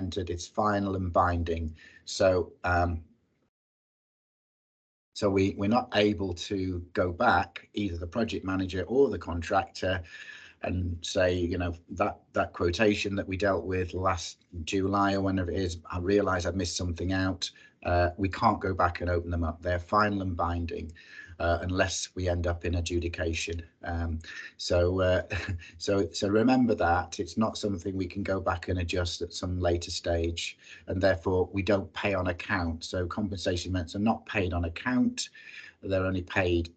implemented, it's final and binding. So we're not able to go back, either the project manager or the contractor, and say, you know, that quotation that we dealt with last July or whenever it is, I realise I missed something out. We can't go back and open them up. They're final and binding unless we end up in adjudication. So remember that it's not something we can go back and adjust at some later stage, and therefore we don't pay on account. So compensation events are not paid on account. They're only paid,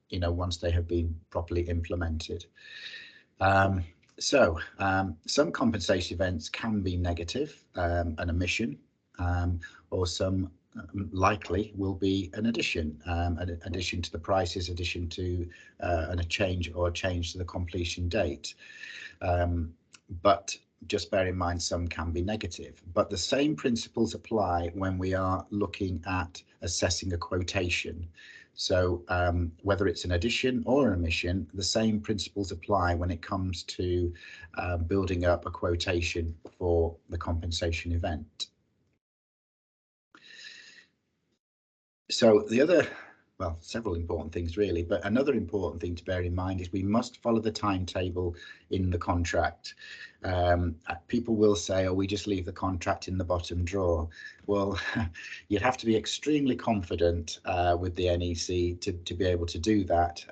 you know, once they have been properly implemented. Some compensation events can be negative, an omission, or some likely will be an addition to the prices, addition to a change to the completion date. But just bear in mind, some can be negative. But the same principles apply when we are looking at assessing a quotation. So whether it's an addition or an omission, the same principles apply when it comes to building up a quotation for the compensation event. So the other, well, several important things really, but another important thing to bear in mind is we must follow the timetable in the contract. People will say, oh, we just leave the contract in the bottom drawer. Well, you'd have to be extremely confident with the NEC to be able to do that.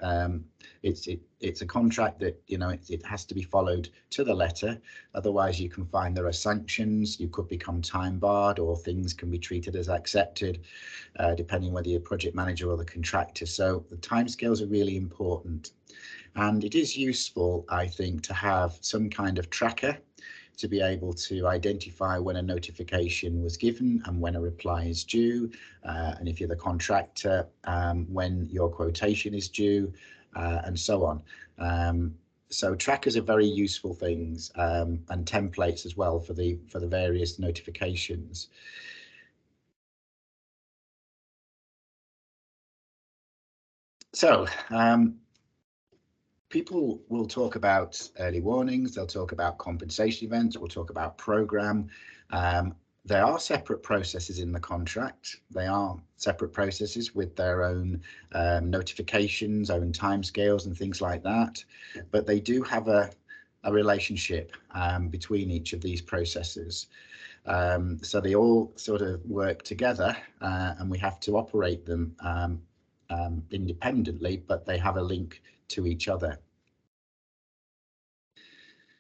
It's a contract that, you know, it has to be followed to the letter. Otherwise, you can find there are sanctions. You could become time barred, or things can be treated as accepted, depending whether you're a project manager or the contractor. So the timescales are really important. And it is useful, I think, to have some kind of tracker to be able to identify when a notification was given and when a reply is due, and if you're the contractor, when your quotation is due, and so on. So trackers are very useful things, and templates as well for the various notifications. So people will talk about early warnings, they'll talk about compensation events, we'll talk about program. There are separate processes in the contract. They are separate processes with their own notifications, own timescales and things like that. But they do have a relationship between each of these processes. So they all sort of work together, and we have to operate them independently, but they have a link to each other.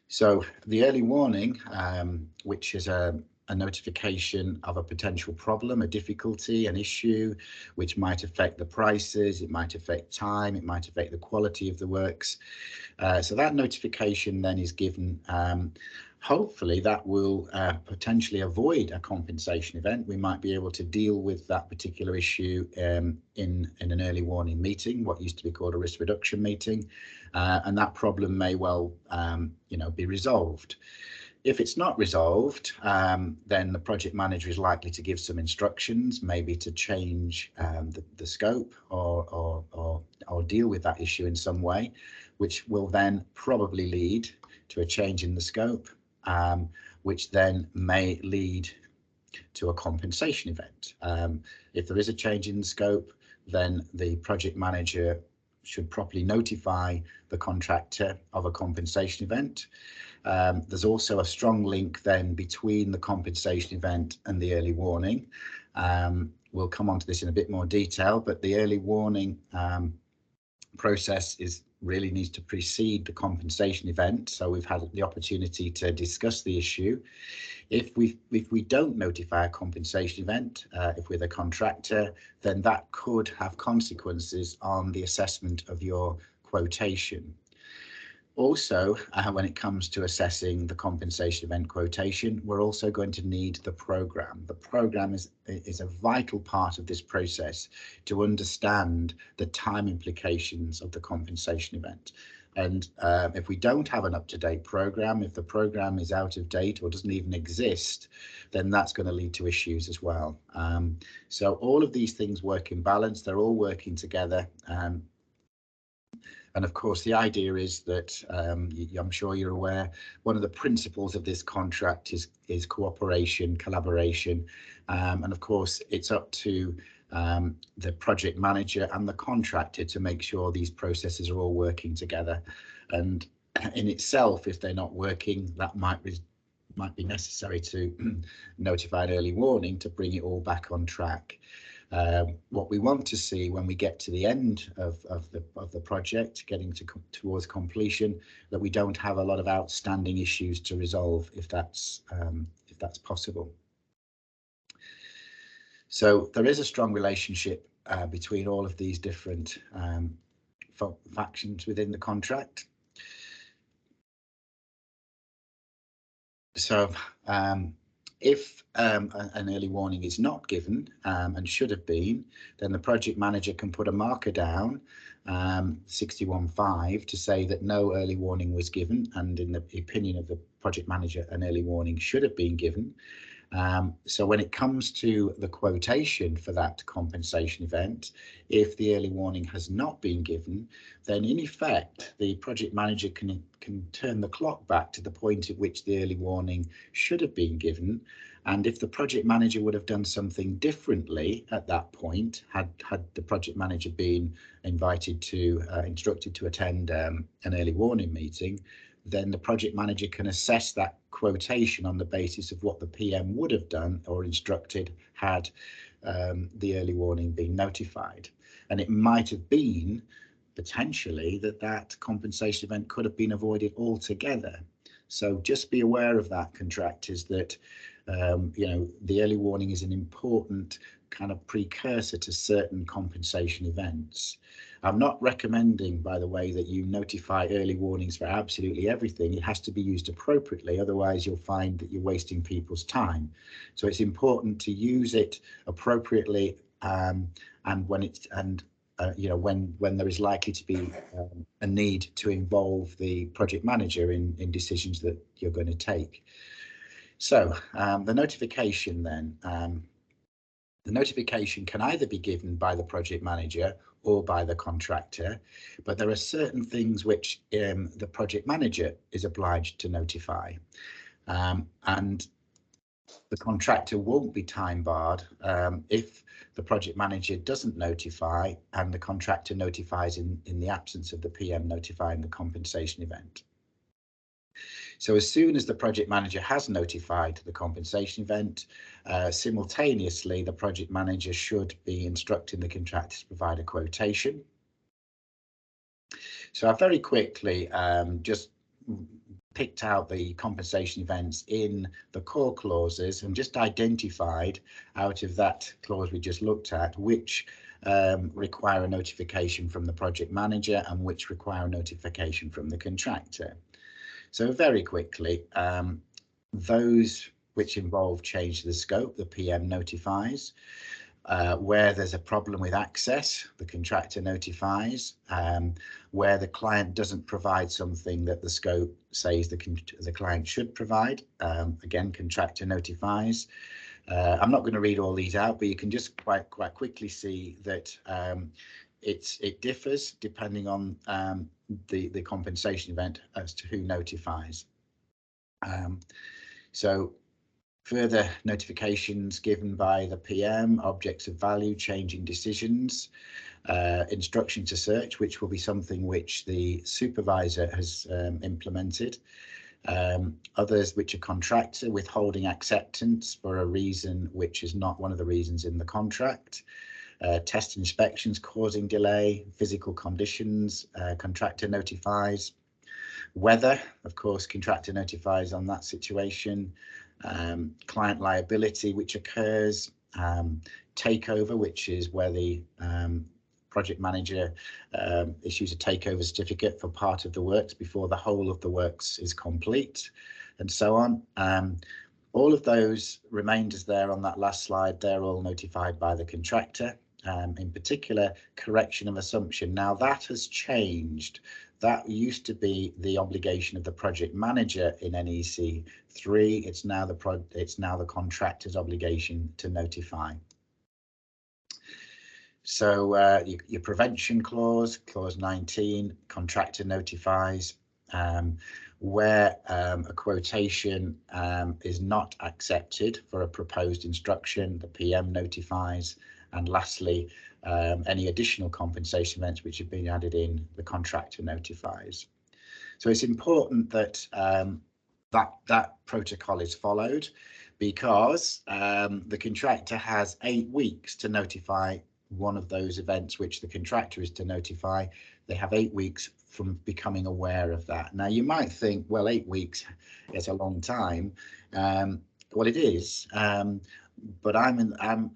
So the early warning, which is a notification of a potential problem, a difficulty, an issue, which might affect the prices, it might affect time, it might affect the quality of the works. So that notification then is given. Hopefully that will potentially avoid a compensation event. We might be able to deal with that particular issue in an early warning meeting, what used to be called a risk reduction meeting, and that problem may well be resolved. If it's not resolved, then the project manager is likely to give some instructions, maybe to change the scope or deal with that issue in some way, which will then probably lead to a change in the scope, which then may lead to a compensation event. If there is a change in the scope, then the project manager should properly notify the contractor of a compensation event. There's also a strong link then between the compensation event and the early warning. We'll come on to this in a bit more detail, but the early warning process really needs to precede the compensation event. So we've had the opportunity to discuss the issue. If we don't notify a compensation event, if we're the contractor, then that could have consequences on the assessment of your quotation. Also, when it comes to assessing the compensation event quotation, we're also going to need the program. The program is a vital part of this process to understand the time implications of the compensation event. And if we don't have an up-to-date program, if the program is out of date or doesn't even exist, then that's going to lead to issues as well. So all of these things work in balance. They're all working together. And of course, the idea is that I'm sure you're aware, one of the principles of this contract is cooperation, collaboration, and of course, it's up to the project manager and the contractor to make sure these processes are all working together. And in itself, if they're not working, that might be necessary to notify an early warning to bring it all back on track. What we want to see when we get to the end of the project, getting towards completion, that we don't have a lot of outstanding issues to resolve, if that's possible. So there is a strong relationship between all of these different factions within the contract. So if an early warning is not given and should have been, then the project manager can put a marker down, 61.5, to say that no early warning was given, and in the opinion of the project manager, an early warning should have been given. So when it comes to the quotation for that compensation event, if the early warning has not been given, then in effect the project manager can turn the clock back to the point at which the early warning should have been given. And if the project manager would have done something differently at that point, had the project manager been instructed to attend an early warning meeting, then the project manager can assess that quotation on the basis of what the PM would have done or instructed had the early warning been notified. And it might have been potentially that compensation event could have been avoided altogether. So just be aware of that, contractors, that the early warning is an important kind of precursor to certain compensation events. I'm not recommending, by the way, that you notify early warnings for absolutely everything. It has to be used appropriately, otherwise you'll find that you're wasting people's time. So it's important to use it appropriately, and when there is likely to be a need to involve the project manager in decisions that you're going to take. So the notification then. The notification can either be given by the project manager or by the contractor, but there are certain things which the project manager is obliged to notify, and the contractor won't be time barred if the project manager doesn't notify and the contractor notifies in the absence of the PM notifying the compensation event. So as soon as the project manager has notified the compensation event, simultaneously the project manager should be instructing the contractor to provide a quotation. So I very quickly just picked out the compensation events in the core clauses and just identified out of that clause we just looked at which require a notification from the project manager and which require a notification from the contractor. So very quickly, those which involve change to the scope, the PM notifies. Where there's a problem with access, the contractor notifies. Where the client doesn't provide something that the scope says the client should provide, again, contractor notifies. I'm not going to read all these out, but you can just quite quickly see that it differs depending on the compensation event as to who notifies. So further notifications given by the PM, objects of value, changing decisions, instruction to search, which will be something which the supervisor has implemented. Others which are contractor, withholding acceptance for a reason which is not one of the reasons in the contract. Test inspections causing delay, physical conditions, contractor notifies. Weather, of course, contractor notifies on that situation. Client liability, which occurs. Takeover, which is where the project manager issues a takeover certificate for part of the works before the whole of the works is complete, and so on. All of those remainders there on that last slide, they're all notified by the contractor. In particular, correction of assumption. Now that has changed. That used to be the obligation of the project manager in NEC4. It's now the contractor's obligation to notify. So your prevention clause, clause 19, contractor notifies where a quotation is not accepted for a proposed instruction, the PM notifies, and lastly, any additional compensation events which have been added in, the contractor notifies. So it's important that that protocol is followed, because the contractor has 8 weeks to notify one of those events which the contractor is to notify. They have 8 weeks from becoming aware of that. Now you might think, well, 8 weeks is a long time. Well, it is, but I'm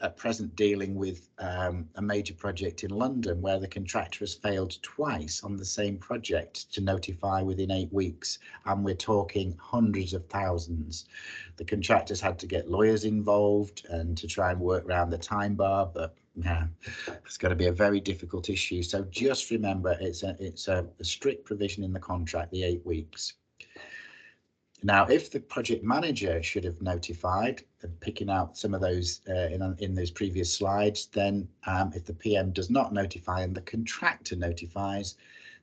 at present dealing with a major project in London where the contractor has failed twice on the same project to notify within 8 weeks, and we're talking hundreds of thousands. The contractors had to get lawyers involved and to try and work around the time bar, but yeah, it's going to be a very difficult issue. So just remember, it's a strict provision in the contract, the 8 weeks. Now, if the project manager should have notified, and picking out some of those in those previous slides, then if the PM does not notify and the contractor notifies,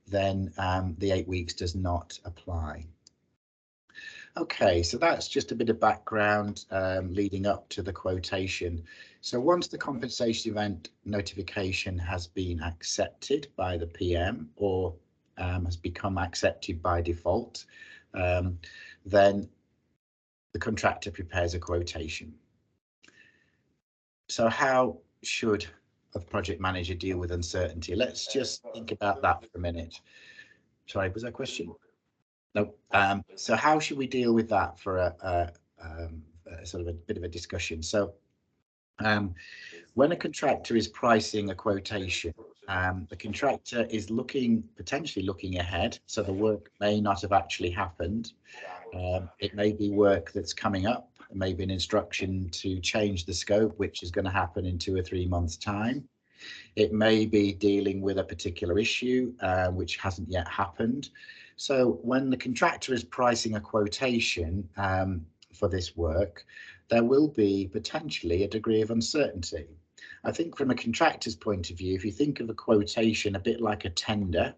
then the 8 weeks does not apply. Okay, so that's just a bit of background leading up to the quotation. So once the compensation event notification has been accepted by the PM or has become accepted by default, then the contractor prepares a quotation. So how should a project manager deal with uncertainty? Let's just think about that for a minute. Sorry, was that a question? No. So how should we deal with that for a sort of a bit of a discussion? So when a contractor is pricing a quotation, the contractor is potentially looking ahead, so the work may not have actually happened. It may be work that's coming up, it may be an instruction to change the scope, which is going to happen in 2 or 3 months' time. It may be dealing with a particular issue which hasn't yet happened. So when the contractor is pricing a quotation for this work, there will be potentially a degree of uncertainty. I think from a contractor's point of view, if you think of a quotation a bit like a tender,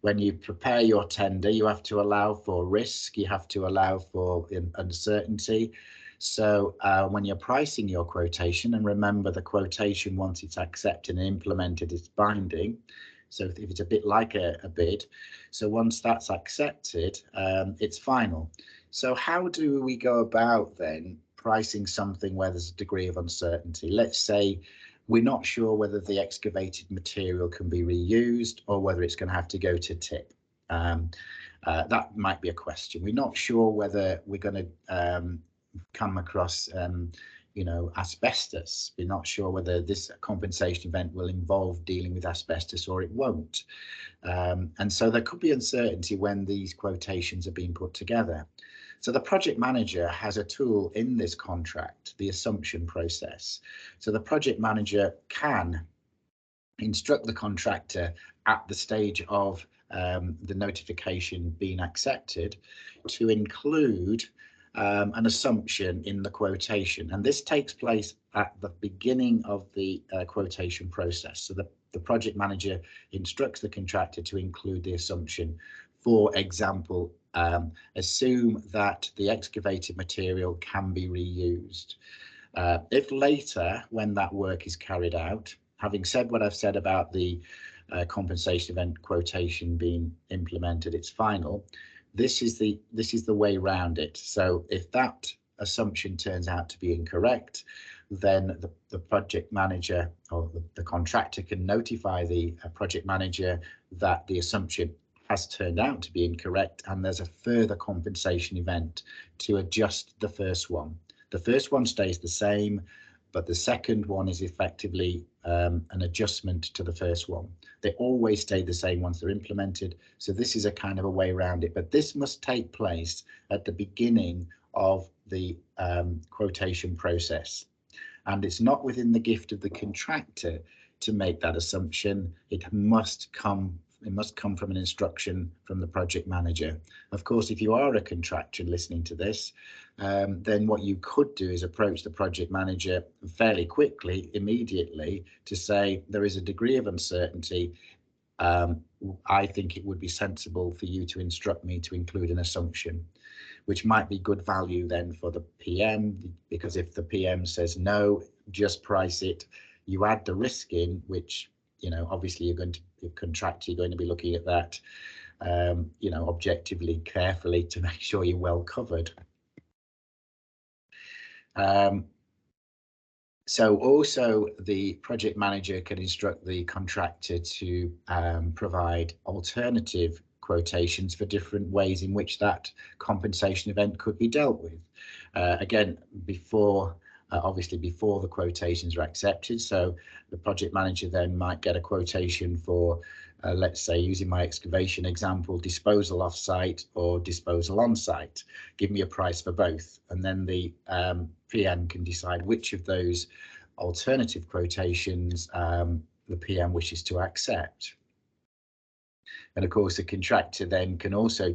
when you prepare your tender, you have to allow for risk, you have to allow for uncertainty. So when you're pricing your quotation, and remember the quotation, once it's accepted and implemented, is binding. So if it's a bit like a bid, so once that's accepted, it's final. So how do we go about then pricing something where there's a degree of uncertainty? Let's say we're not sure whether the excavated material can be reused or whether it's going to have to go to tip. That might be a question. We're not sure whether we're going to come across asbestos. We're not sure whether this compensation event will involve dealing with asbestos or it won't. And so there could be uncertainty when these quotations are being put together. So the project manager has a tool in this contract, the assumption process. So the project manager can instruct the contractor at the stage of the notification being accepted to include an assumption in the quotation, and this takes place at the beginning of the quotation process. So the project manager instructs the contractor to include the assumption. For example, assume that the excavated material can be reused. If later, when that work is carried out, having said what I've said about the compensation event quotation being implemented, it's final. This is the way around it. So if that assumption turns out to be incorrect, then the project manager or the contractor can notify the project manager that the assumption has turned out to be incorrect, and there's a further compensation event to adjust the first one. The first one stays the same, but the second one is effectively an adjustment to the first one. They always stay the same once they're implemented, so this is a kind of a way around it, but this must take place at the beginning of the quotation process, and it's not within the gift of the contractor to make that assumption. It must come must come from an instruction from the project manager. Of course, if you are a contractor listening to this, then what you could do is approach the project manager fairly quickly, immediately, to say there is a degree of uncertainty. I think it would be sensible for you to instruct me to include an assumption, which might be good value then for the PM, because if the PM says no, just price it, you add the risk in, which, you know, obviously you're going to contract, you're going to be looking at that, you know, objectively, carefully to make sure you're well covered. So also the project manager can instruct the contractor to provide alternative quotations for different ways in which that compensation event could be dealt with. Again, before obviously before the quotations are accepted. So the project manager then might get a quotation for, let's say, using my excavation example, disposal off-site or disposal on-site. Give me a price for both. And then the PM can decide which of those alternative quotations the PM wishes to accept. And of course, the contractor then can also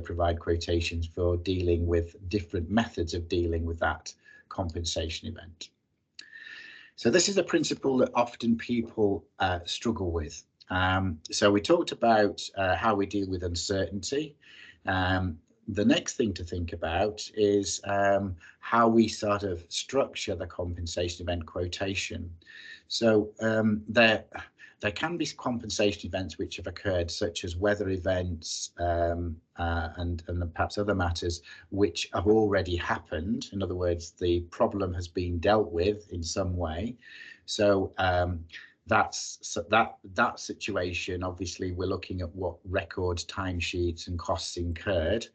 provide quotations for dealing with different methods of dealing with that compensation event. So this is a principle that often people struggle with. So we talked about how we deal with uncertainty. The next thing to think about is how we sort of structure the compensation event quotation. So there can be compensation events which have occurred, such as weather events and perhaps other matters which have already happened. In other words, the problem has been dealt with in some way. So that situation, obviously, we're looking at what records, timesheets and costs incurred.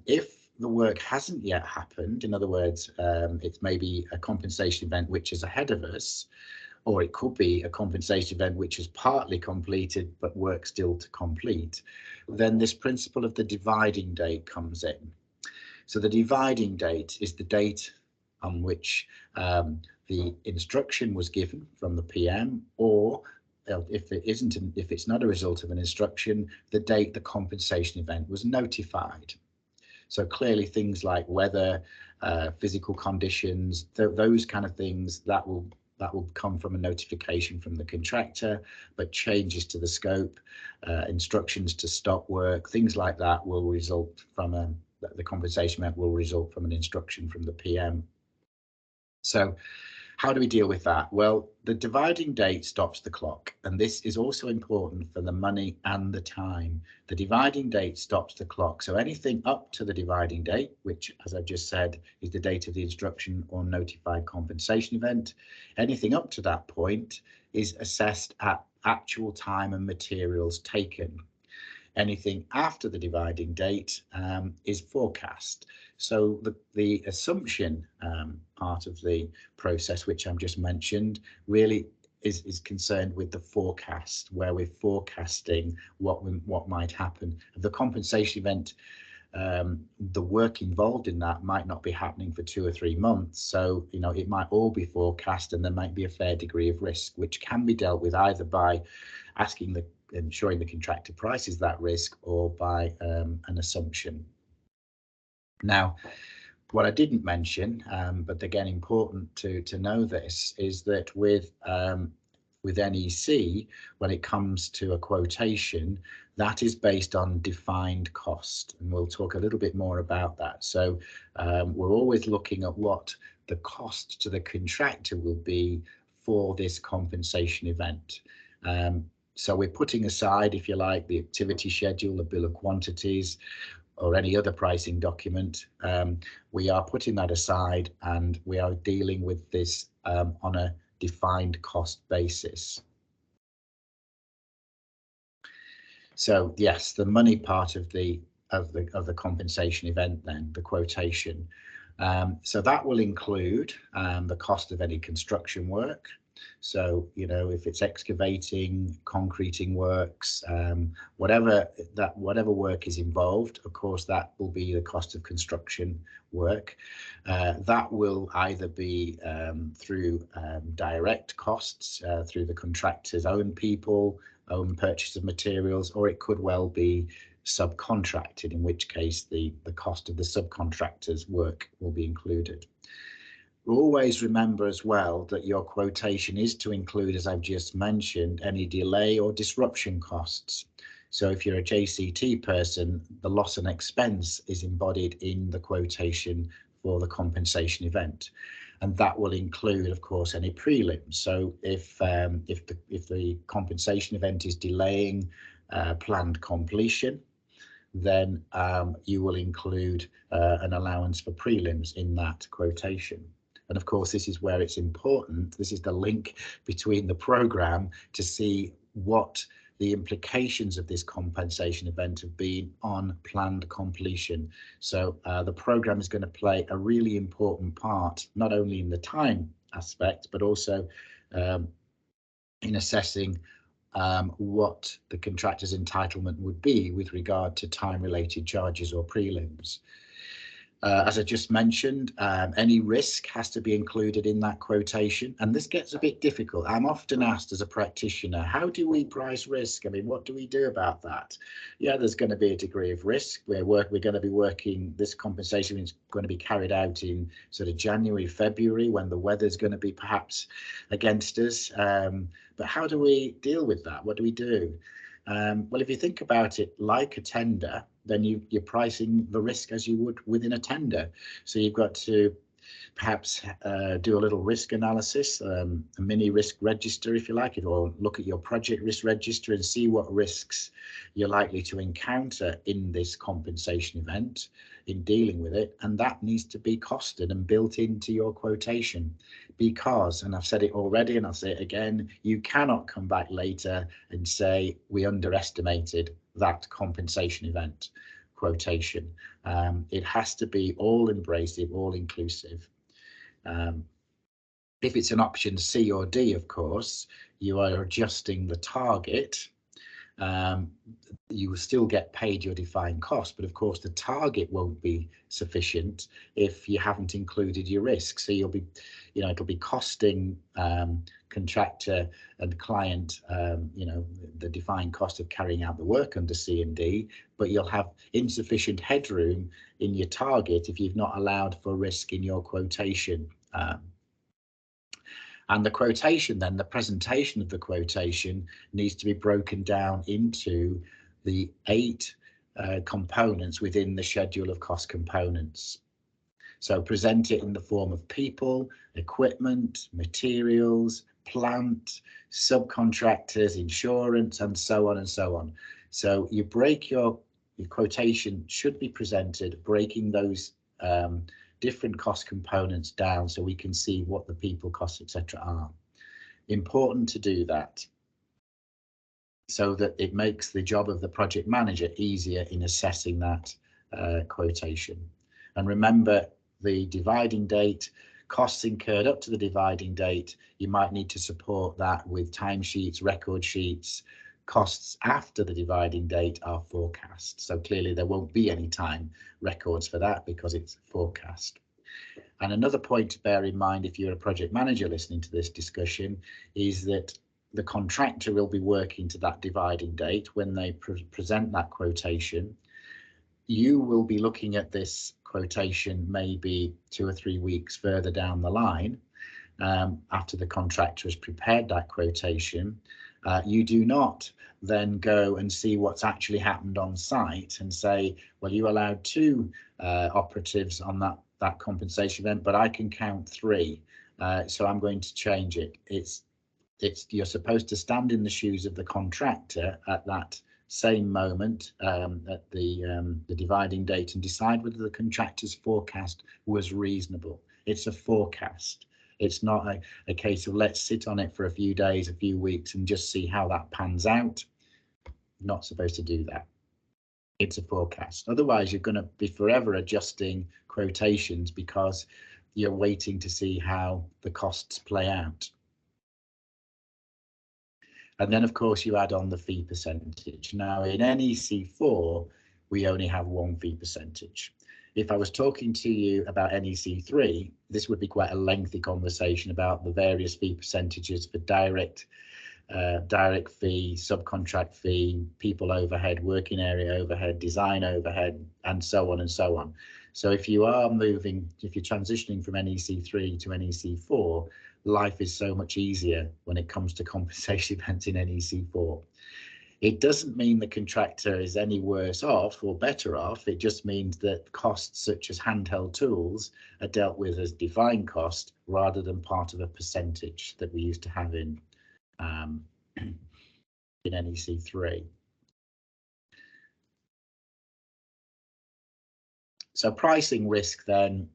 If the work hasn't yet happened, in other words, it's maybe a compensation event which is ahead of us, or it could be a compensation event which is partly completed but work still to complete, then this principle of the dividing date comes in. So the dividing date is the date on which the instruction was given from the PM, or if it's not a result of an instruction, the date the compensation event was notified. So clearly things like weather, physical conditions, those kind of things, that will come from a notification from the contractor, but changes to the scope, instructions to stop work, things like that will result from the compensation event will result from an instruction from the PM. So how do we deal with that? Well, the dividing date stops the clock, and this is also important for the money and the time. The dividing date stops the clock. So anything up to the dividing date, which, as I've just said, is the date of the instruction or notified compensation event, anything up to that point is assessed at actual time and materials taken. Anything after the dividing date is forecast. So the assumption part of the process, which I've just mentioned, really is concerned with the forecast, where we're forecasting what might happen. The compensation event, the work involved in that might not be happening for 2 or 3 months. So, you know, it might all be forecast, and there might be a fair degree of risk, which can be dealt with either by ensuring the contractor prices that risk, or by an assumption. Now, what I didn't mention, but again important to know this, is that with NEC, when it comes to a quotation, that is based on defined cost, and we'll talk a little bit more about that. So we're always looking at what the cost to the contractor will be for this compensation event. So we're putting aside, if you like, the activity schedule, the bill of quantities, or any other pricing document. We are putting that aside, and we are dealing with this on a defined cost basis. So yes, the money part of the compensation event, then the quotation. So that will include the cost of any construction work. So, you know, if it's excavating, concreting works, whatever work is involved, of course, that will be the cost of construction work. That will either be through direct costs, through the contractor's own people, own purchase of materials, or it could well be subcontracted, in which case the cost of the subcontractor's work will be included. Always remember as well that your quotation is to include, as I've just mentioned, any delay or disruption costs. So if you're a JCT person, the loss and expense is embodied in the quotation for the compensation event. And that will include, of course, any prelims. So if the compensation event is delaying planned completion, then you will include an allowance for prelims in that quotation. And of course, this is where it's important. This is the link between the programme to see what the implications of this compensation event have been on planned completion. So the programme is going to play a really important part, not only in the time aspect, but also in assessing what the contractor's entitlement would be with regard to time-related charges or prelims. As I just mentioned, any risk has to be included in that quotation, and this gets a bit difficult. I'm often asked as a practitioner, how do we price risk? I mean, what do we do about that? Yeah, there's going to be a degree of risk. We're going to be working, this compensation is going to be carried out in sort of January, February, when the weather's going to be perhaps against us. But how do we deal with that? What do we do? Well, if you think about it like a tender, then you're pricing the risk as you would within a tender. So you've got to perhaps do a little risk analysis, a mini risk register, if you like it, or look at your project risk register and see what risks you're likely to encounter in this compensation event in dealing with it. And that needs to be costed and built into your quotation, because, and I've said it already and I'll say it again, you cannot come back later and say we underestimated that compensation event quotation. It has to be all embracive, all inclusive. If it's an option C or D, of course, you are adjusting the target. You will still get paid your defined cost, but of course the target won't be sufficient if you haven't included your risk. So you'll be, it'll be costing contractor and client, the defined cost of carrying out the work under C and D, but you'll have insufficient headroom in your target if you've not allowed for risk in your quotation. And the quotation, then the presentation of the quotation needs to be broken down into the 8 components within the schedule of cost components. So present it in the form of people, equipment, materials, plant, subcontractors, insurance, and so on and so on. So you break your quotation should be presented, breaking those different cost components down so we can see what the people costs, etc. are. Important to do that so that it makes the job of the project manager easier in assessing that quotation. And remember, the dividing date, costs incurred up to the dividing date, you might need to support that with timesheets, record sheets. Costs after the dividing date are forecast. So clearly there won't be any time records for that because it's forecast. And another point to bear in mind if you're a project manager listening to this discussion is that the contractor will be working to that dividing date when they present that quotation. You will be looking at this quotation maybe 2 or 3 weeks further down the line after the contractor has prepared that quotation. You do not then go and see what's actually happened on site and say, well, you allowed 2 operatives on that compensation event, but I can count 3, so I'm going to change it. You're supposed to stand in the shoes of the contractor at that same moment at the dividing date and decide whether the contractor's forecast was reasonable. It's a forecast. It's not a case of let's sit on it for a few days, a few weeks and just see how that pans out. Not supposed to do that. It's a forecast. Otherwise, you're going to be forever adjusting quotations because you're waiting to see how the costs play out. And then, of course, you add on the fee percentage. Now, in NEC4, we only have 1 fee percentage. If I was talking to you about NEC3, this would be quite a lengthy conversation about the various fee percentages for direct direct fee, subcontract fee, people overhead, working area overhead, design overhead, and so on and so on. So if you are moving, if you're transitioning from NEC3 to NEC4, life is so much easier when it comes to compensation events in NEC4. It doesn't mean the contractor is any worse off or better off. It just means that costs such as handheld tools are dealt with as defined cost rather than part of a percentage that we used to have in NEC3. So pricing risk then,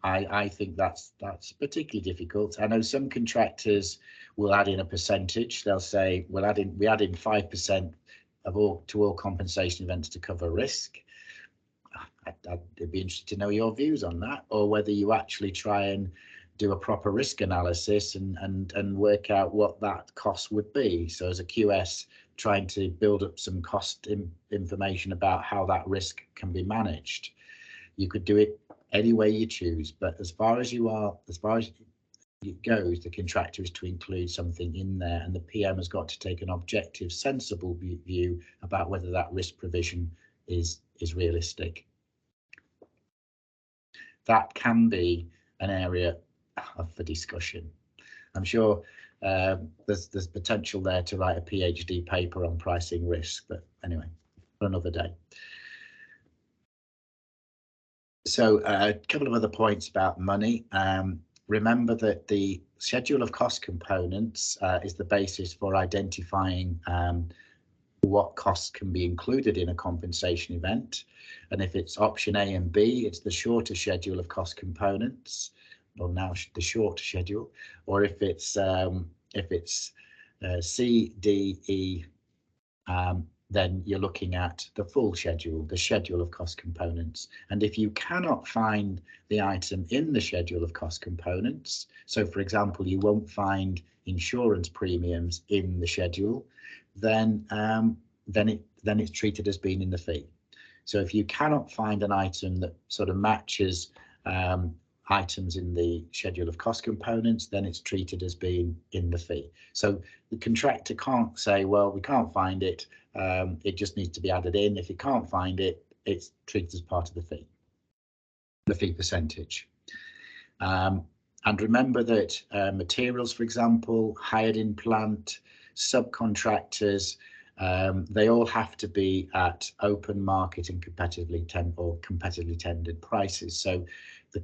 I think that's particularly difficult. I know some contractors will add in a percentage. They'll say we add in 5% of all compensation events to cover risk. I'd be interested to know your views on that, or whether you actually try and do a proper risk analysis and work out what that cost would be. So as a QS, trying to build up some cost information about how that risk can be managed. You could do it any way you choose, but as far as it goes, the contractor is to include something in there, and the PM has got to take an objective, sensible view about whether that risk provision is realistic. That can be an area for discussion. I'm sure there's potential there to write a PhD paper on pricing risk, but anyway, for another day. So a couple of other points about money. Remember that the schedule of cost components is the basis for identifying what costs can be included in a compensation event. And if it's option A and B, it's the shorter schedule of cost components, or now the short schedule, or if it's C, D, E, then you're looking at the full schedule, the schedule of cost components. And if you cannot find the item in the schedule of cost components, so for example, you won't find insurance premiums in the schedule, then it's treated as being in the fee. So if you cannot find an item that sort of matches items in the schedule of cost components, then it's treated as being in the fee. So the contractor can't say, well, we can't find it, it just needs to be added in. If you can't find it, it's treated as part of the fee percentage. And remember that materials, for example, hired in plant, subcontractors, they all have to be at open market and competitively tendered prices. So the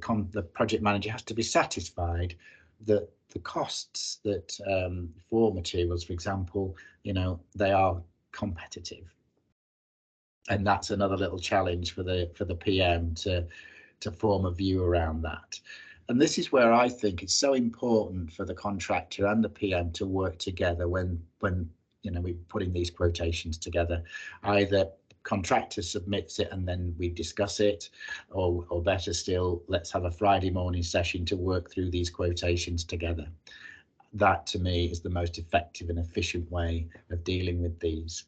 project manager has to be satisfied that the costs that for materials, for example, they are competitive. And that's another little challenge for the PM to form a view around that. And this is where I think it's so important for the contractor and the PM to work together when we're putting these quotations together. Either contractor submits it and then we discuss it, or better still, let's have a Friday morning session to work through these quotations together. That to me is the most effective and efficient way of dealing with these.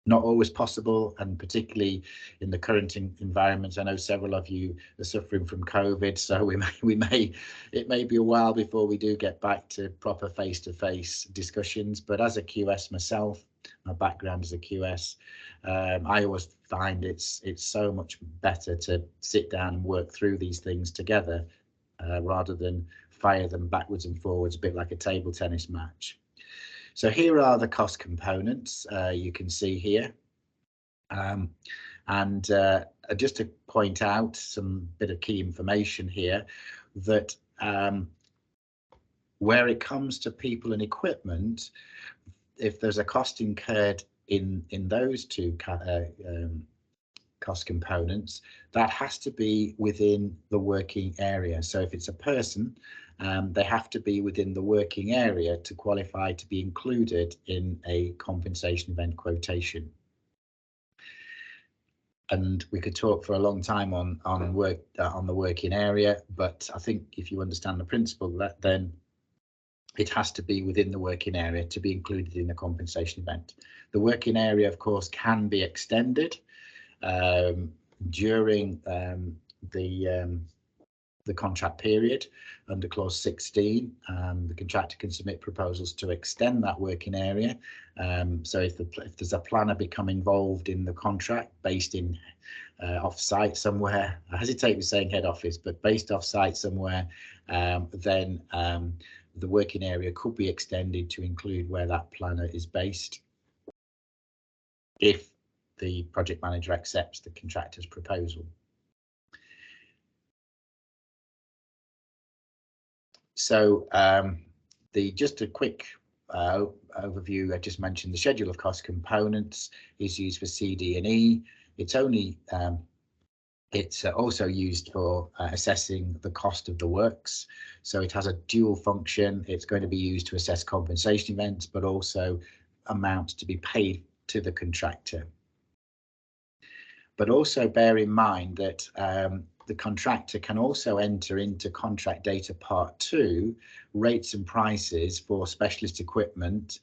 Not always possible, and particularly in the current environment. I know several of you are suffering from COVID, so it may be a while before we do get back to proper face-to-face discussions. But as a QS myself, my background as a QS, I always find it's so much better to sit down and work through these things together rather than fire them backwards and forwards, a bit like a table tennis match. So here are the cost components you can see here. And just to point out some bit of key information here, that where it comes to people and equipment, if there's a cost incurred in those two cost components, that has to be within the working area. So if it's a person, they have to be within the working area to qualify to be included in a compensation event quotation. And we could talk for a long time on the working area, but I think if you understand the principle, that then it has to be within the working area to be included in the compensation event. The working area, of course, can be extended during the contract period. Under clause 16, the contractor can submit proposals to extend that working area. So if there's a planner become involved in the contract based in off-site somewhere, I hesitate with saying head office, but based off-site somewhere, then the working area could be extended to include where that planner is based, if the project manager accepts the contractor's proposal. So just a quick overview, I just mentioned the schedule of cost components is used for C, D and E. It's also used for assessing the cost of the works. So it has a dual function. It's going to be used to assess compensation events, but also amounts to be paid to the contractor. But also bear in mind that the contractor can also enter into contract data part 2 rates and prices for specialist equipment,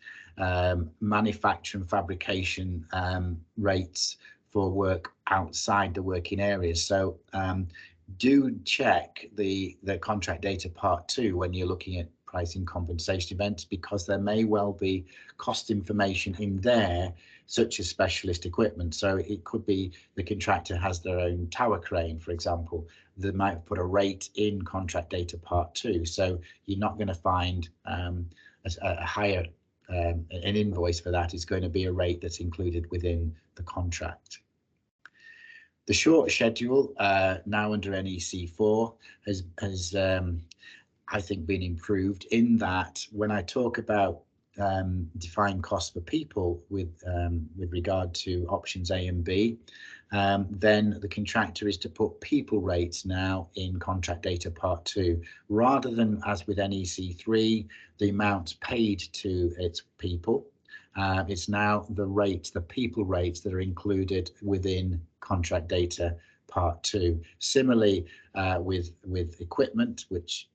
manufacture and fabrication rates for work outside the working areas. So do check the contract data part 2 when you're looking at pricing compensation events, because there may well be cost information in there, such as specialist equipment. So it could be the contractor has their own tower crane, for example. They might put a rate in contract data part 2. So you're not going to find a higher an invoice for that. Is going to be a rate that's included within the contract. The short schedule, now under NEC4, has I think been improved in that when I talk about defined costs for people with regard to options A and B, then the contractor is to put people rates now in contract data part 2, rather than as with NEC3, the amounts paid to its people. It's now the people rates that are included within contract data part 2. Similarly, with equipment, which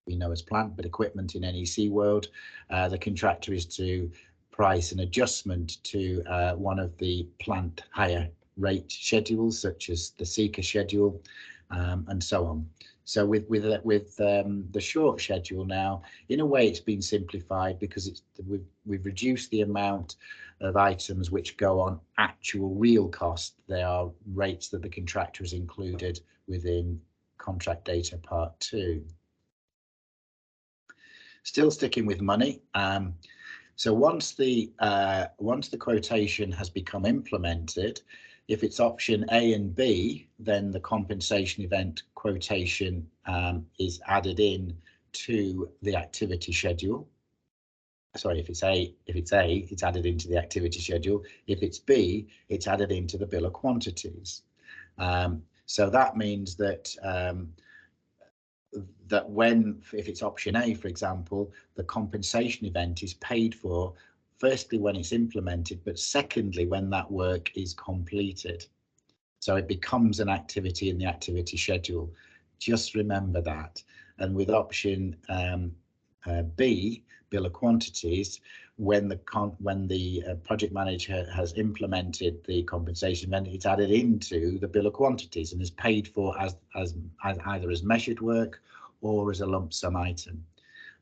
we know as plant, but equipment in NEC world, the contractor is to price an adjustment to one of the plant hire rate schedules, such as the seeker schedule, and so on. So with the short schedule now, in a way, it's been simplified because we've reduced the amount of items which go on actual real cost. They are rates that the contractor has included within contract data part 2. Still sticking with money. So once the quotation has become implemented, if it's option A and B, then the compensation event quotation is added in to the activity schedule. Sorry, if it's A, it's added into the activity schedule. If it's B, it's added into the bill of quantities. So that means that if it's option A, for example, the compensation event is paid for, firstly when it's implemented, but secondly when that work is completed. So it becomes an activity in the activity schedule. Just remember that. And with option B, bill of quantities, when the project manager has implemented the compensation event, it's added into the bill of quantities and is paid for as either as measured work or as a lump sum item.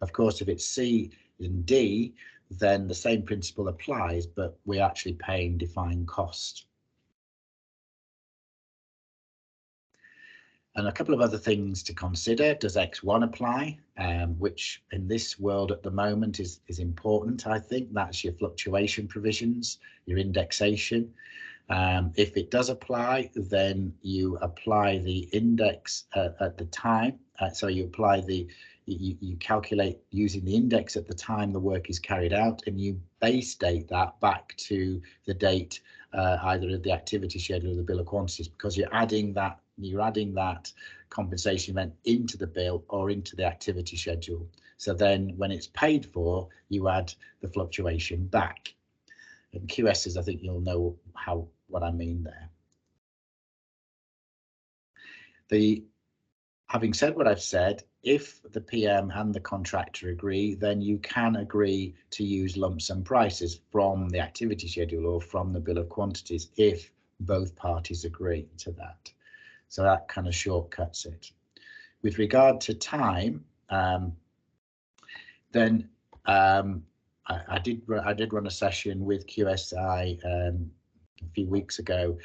Of course, if it's C and D, then the same principle applies, but we're actually paying defined cost. And a couple of other things to consider. Does X1 apply? Which in this world at the moment is important, I think. That's your fluctuation provisions, your indexation. If it does apply, then you apply the index at the time. So you apply you calculate using the index at the time the work is carried out, and you base date that back to the date either of the activity schedule or the bill of quantities, because you're adding that compensation event into the bill or into the activity schedule. So then when it's paid for, you add the fluctuation back. And QSs, I think you'll know what I mean there. Having said what I've said, if the PM and the contractor agree, then you can agree to use lump sum prices from the activity schedule or from the bill of quantities if both parties agree to that. So that kind of shortcuts it. With regard to time, then I did run a session with QSi a few weeks ago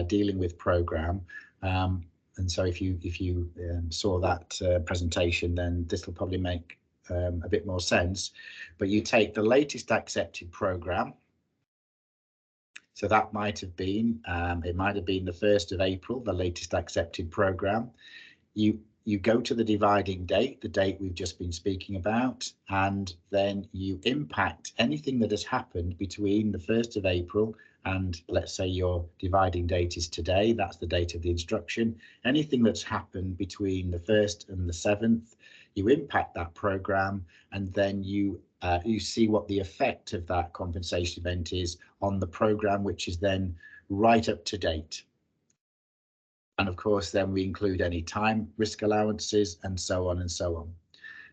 dealing with program, and so if you saw that presentation, then this will probably make a bit more sense. But you take the latest accepted program, so that might have been it might have been the 1st of April, the latest accepted program. You go to the dividing date, the date we've just been speaking about, and then you impact anything that has happened between the 1st of April and, let's say, your dividing date is today, that's the date of the instruction. Anything that's happened between the 1st and the 7th, you impact that program, and then you see what the effect of that compensation event is on the program, which is then right up to date. And of course, then we include any time risk allowances and so on and so on.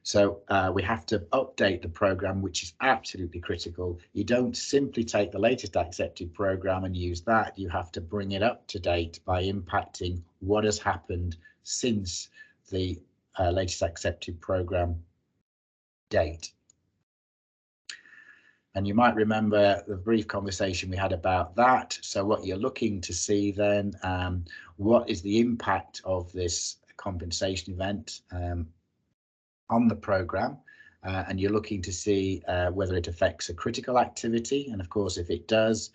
So we have to update the program, which is absolutely critical. You don't simply take the latest accepted program and use that. You have to bring it up to date by impacting what has happened since the latest accepted program date. And you might remember the brief conversation we had about that. So what you're looking to see then, what is the impact of this compensation event on the program? And you're looking to see whether it affects a critical activity. And of course, if it does,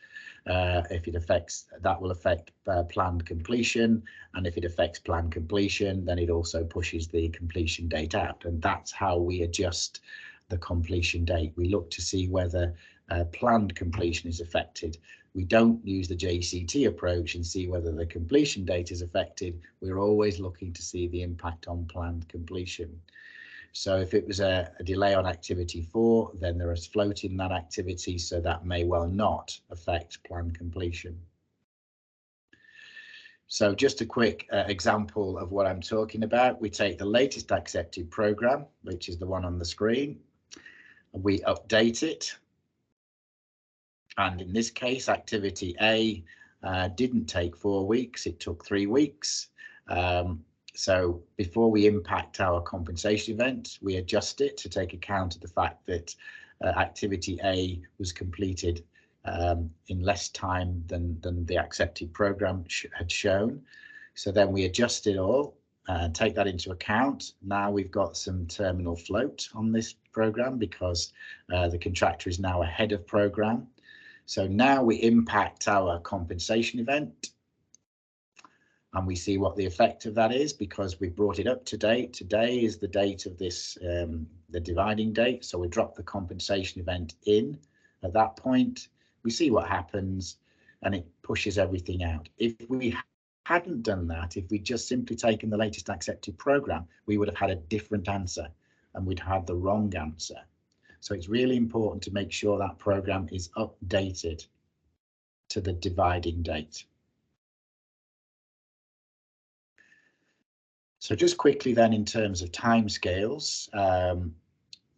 if it affects, that will affect planned completion. And if it affects planned completion, then it also pushes the completion date out. And that's how we adjust the completion date. We look to see whether planned completion is affected. We don't use the JCT approach and see whether the completion date is affected. We're always looking to see the impact on planned completion. So if it was a delay on activity 4, then there is float in that activity, so that may well not affect planned completion. So just a quick example of what I'm talking about. We take the latest accepted program, which is the one on the screen. We update it. And in this case, activity A didn't take 4 weeks, it took 3 weeks. So before we impact our compensation event, we adjust it to take account of the fact that activity A was completed in less time than the accepted program had shown. So then we adjust it all, take that into account. Now we've got some terminal float on this program because the contractor is now ahead of program. So now we impact our compensation event. And we see what the effect of that is because we brought it up to date. Today is the date of this, the dividing date. So we drop the compensation event in at that point. We see what happens and it pushes everything out. If we hadn't done that, if we'd just simply taken the latest accepted program, we would have had a different answer and we'd had the wrong answer. So it's really important to make sure that program is updated to the dividing date. So just quickly then, in terms of timescales,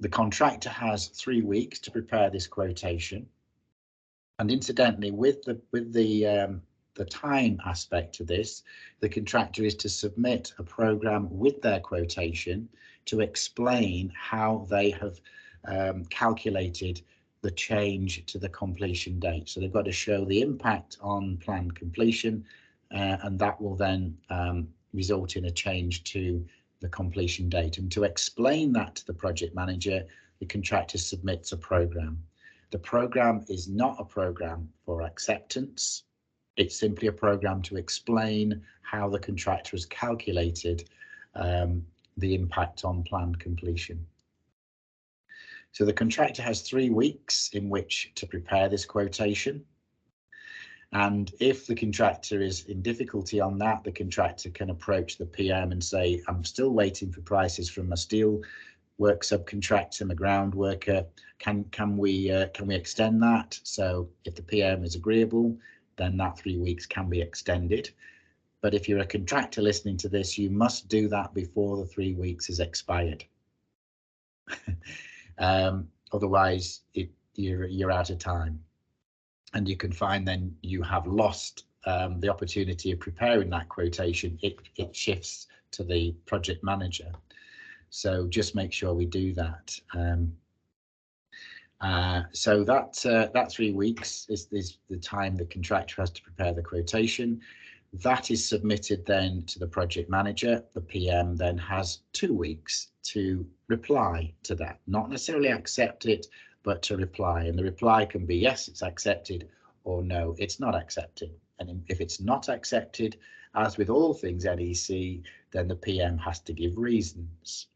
the contractor has 3 weeks to prepare this quotation. And incidentally, with the time aspect to this, the contractor is to submit a program with their quotation to explain how they have calculated the change to the completion date. So they've got to show the impact on planned completion, and that will then result in a change to the completion date. And to explain that to the project manager, the contractor submits a program. The program is not a program for acceptance. It's simply a program to explain how the contractor has calculated the impact on planned completion. So the contractor has 3 weeks in which to prepare this quotation. And if the contractor is in difficulty on that, the contractor can approach the PM and say, I'm still waiting for prices from my steel work subcontractor, my ground worker. Can we extend that? So if the PM is agreeable, then that 3 weeks can be extended. But if you're a contractor listening to this, you must do that before the 3 weeks is expired. Otherwise, you're out of time. And you can find then you have lost the opportunity of preparing that quotation. It shifts to the project manager. So just make sure we do that. So that 3 weeks is the time the contractor has to prepare the quotation. That is submitted then to the project manager. The PM then has 2 weeks to reply to that, not necessarily accept it, but to reply. And the reply can be yes, it's accepted, or no, it's not accepted. And if it's not accepted, as with all things NEC, then the PM has to give reasons.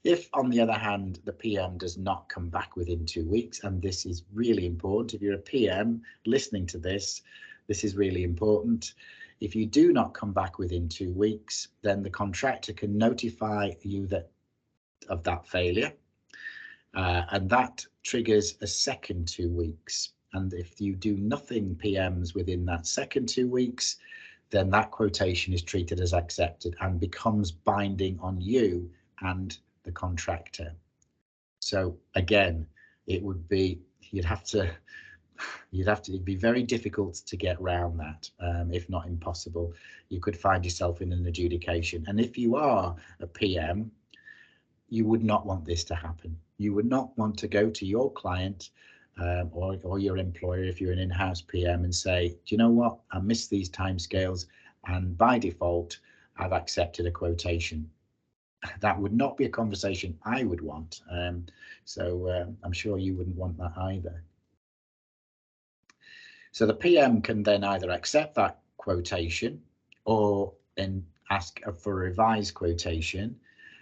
If, on the other hand, the PM does not come back within 2 weeks, and this is really important, if you're a PM listening to this, this is really important. If you do not come back within 2 weeks, then the contractor can notify you of that failure, and that triggers a second 2 weeks. And if you do nothing PMs within that second 2 weeks, then that quotation is treated as accepted and becomes binding on you and the contractor. So again, it would be, it'd be very difficult to get around that, if not impossible. You could find yourself in an adjudication. And if you are a PM, you would not want this to happen. You would not want to go to your client or your employer, if you're an in-house PM, and say, do you know what, I missed these timescales, and by default, I've accepted a quotation. That would not be a conversation I would want. So I'm sure you wouldn't want that either. So the PM can then either accept that quotation or then ask for a revised quotation.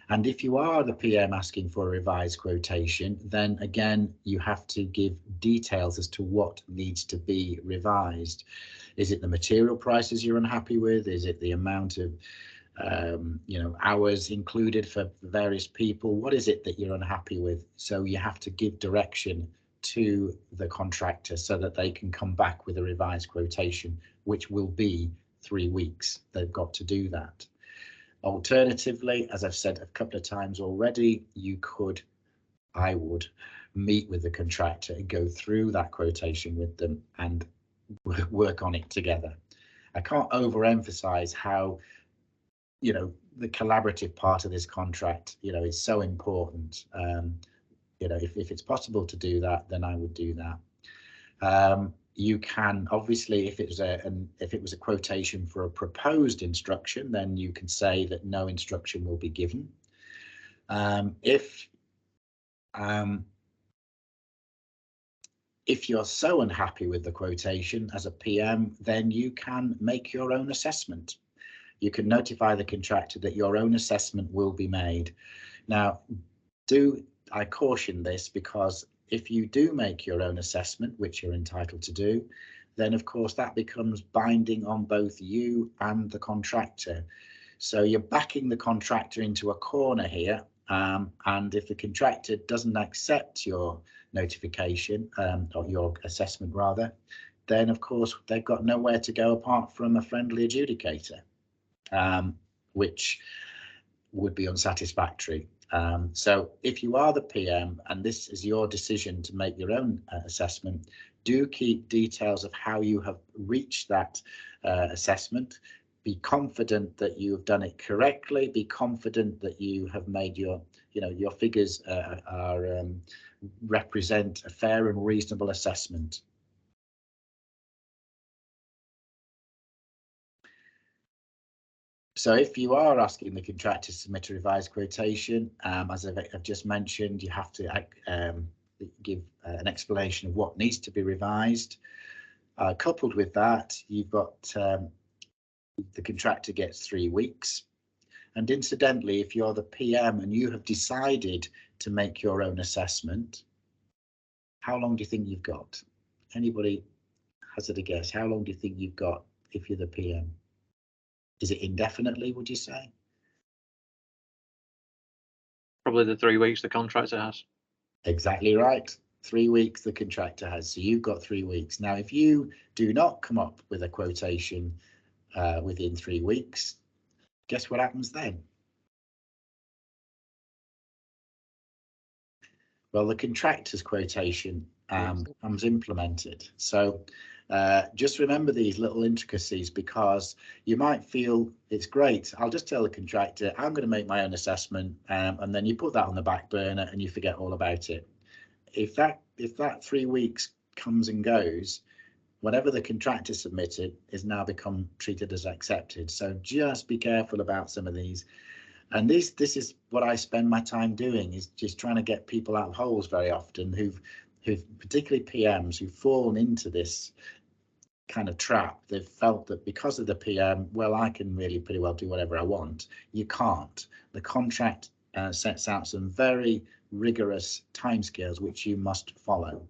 And if you are the PM asking for a revised quotation, then again, you have to give details as to what needs to be revised. Is it the material prices you're unhappy with? Is it the amount of hours included for various people? What is it that you're unhappy with? So you have to give direction to the contractor so that they can come back with a revised quotation, which will be 3 weeks. They've got to do that. Alternatively, as I've said a couple of times already, I would meet with the contractor and go through that quotation with them and work on it together. I can't overemphasize how the collaborative part of this contract, is so important. If it's possible to do that, then I would do that. You can obviously, if it was a quotation for a proposed instruction, then you can say that no instruction will be given. If you're so unhappy with the quotation as a PM, then you can make your own assessment. You can notify the contractor that your own assessment will be made. Now, I caution this, because if you do make your own assessment, which you're entitled to do, then of course that becomes binding on both you and the contractor. So you're backing the contractor into a corner here, and if the contractor doesn't accept your notification, or your assessment rather, then of course they've got nowhere to go apart from a friendly adjudicator, which would be unsatisfactory. So if you are the PM and this is your decision to make your own assessment, do keep details of how you have reached that assessment. Be confident that you have done it correctly. Be confident that you have made your figures represent a fair and reasonable assessment. So if you are asking the contractor to submit a revised quotation, as I've just mentioned, you have to give an explanation of what needs to be revised. Coupled with that, you've got the contractor gets 3 weeks. And incidentally, if you're the PM and you have decided to make your own assessment, how long do you think you've got? Anybody hazard a guess? How long do you think you've got if you're the PM? Is it indefinitely, would you say? Probably the 3 weeks the contractor has. Exactly right. 3 weeks the contractor has. So you've got 3 weeks. Now, if you do not come up with a quotation within 3 weeks, guess what happens then? Well, the contractor's quotation becomes implemented. So Just remember these little intricacies, because you might feel it's great. I'll just tell the contractor, I'm going to make my own assessment, and then you put that on the back burner and you forget all about it. If that 3 weeks comes and goes, whatever the contractor submitted is now become treated as accepted. So just be careful about some of these. And this is what I spend my time doing, is just trying to get people out of holes very often, who've particularly PMs who've fallen into this kind of trap. They've felt that because of the PM, well, I can really pretty well do whatever I want. You can't. The contract sets out some very rigorous timescales which you must follow.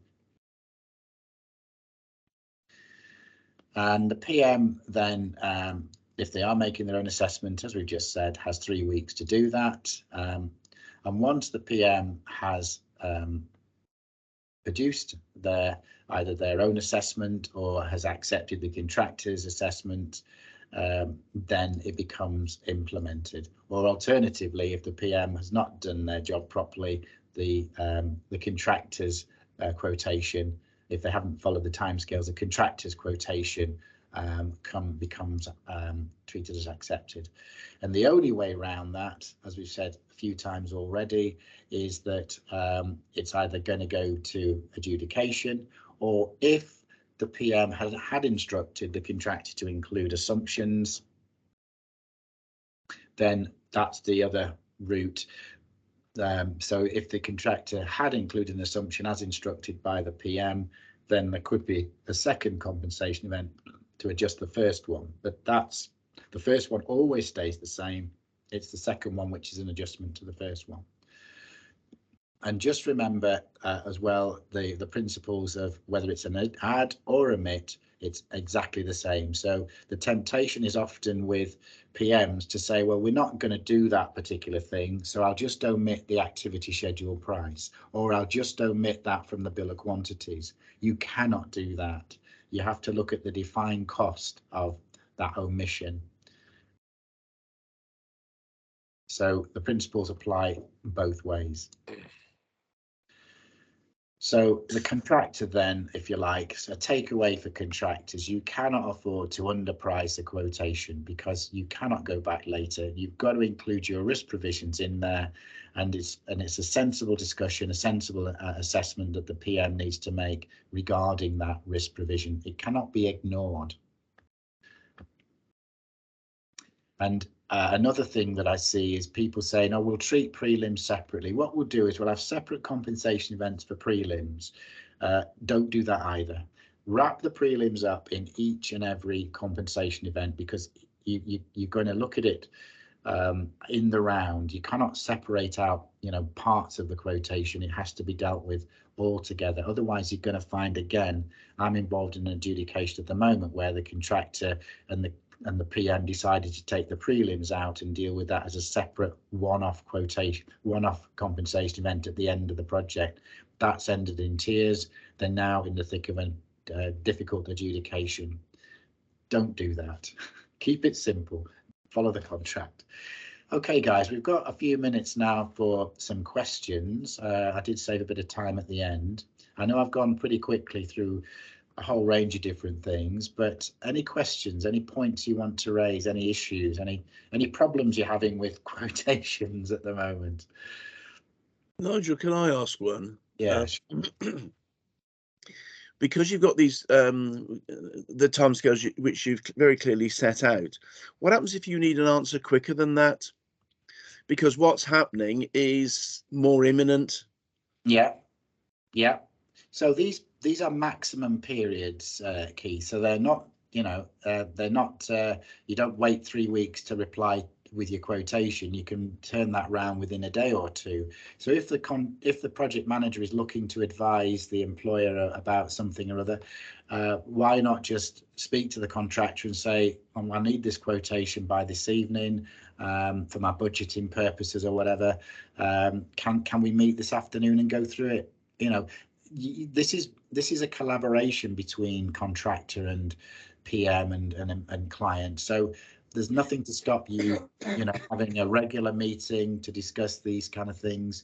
And the PM then, if they are making their own assessment, as we've just said, has 3 weeks to do that. And once the PM has produced either their own assessment or has accepted the contractor's assessment, then it becomes implemented. Or alternatively, if the PM has not done their job properly, the contractor's quotation, if they haven't followed the timescales, the contractor's quotation becomes treated as accepted. And the only way around that, as we've said a few times already, is that it's either going to go to adjudication, or if the PM had instructed the contractor to include assumptions, then that's the other route. So if the contractor had included an assumption as instructed by the PM, then there could be a second compensation event to adjust the first one. But that's the first one always stays the same. It's the second one which is an adjustment to the first one. And just remember as well the principles of whether it's an add or omit, it's exactly the same. So the temptation is often with PMs to say, well, we're not going to do that particular thing, so I'll just omit the activity schedule price, or I'll just omit that from the bill of quantities. You cannot do that. You have to look at the defined cost of that omission. So the principles apply both ways. So the contractor then, if you like, a takeaway for contractors, you cannot afford to underprice a quotation, because you cannot go back later. You've got to include your risk provisions in there, and it's a sensible discussion, a sensible assessment that the PM needs to make regarding that risk provision. It cannot be ignored. And another thing that I see is people saying, oh, we'll treat prelims separately. What we'll do is we'll have separate compensation events for prelims. Don't do that either. Wrap the prelims up in each and every compensation event, because you're going to look at it in the round. You cannot separate out, parts of the quotation. It has to be dealt with all together. Otherwise, you're going to find, again, I'm involved in an adjudication at the moment where the contractor and the PM decided to take the prelims out and deal with that as a separate one-off quotation, one-off compensation event at the end of the project. That's ended in tears. They're now in the thick of a difficult adjudication. Don't do that. Keep it simple. Follow the contract. Okay, guys, we've got a few minutes now for some questions. I did save a bit of time at the end. I know I've gone pretty quickly through a whole range of different things, but any questions, any points you want to raise, any issues, any problems you're having with quotations at the moment? Nigel, can I ask one? Yeah. Because you've got these the timescales which you've very clearly set out, what happens if you need an answer quicker than that? Because what's happening is more imminent. Yeah. So these are maximum periods, Keith. So they're not, they're not. You don't wait 3 weeks to reply with your quotation. You can turn that round within a day or two. So if the project manager is looking to advise the employer about something or other, why not just speak to the contractor and say, I need this quotation by this evening for my budgeting purposes or whatever. Can we meet this afternoon and go through it? This is a collaboration between contractor and PM and client. So there's nothing to stop you, having a regular meeting to discuss these kind of things.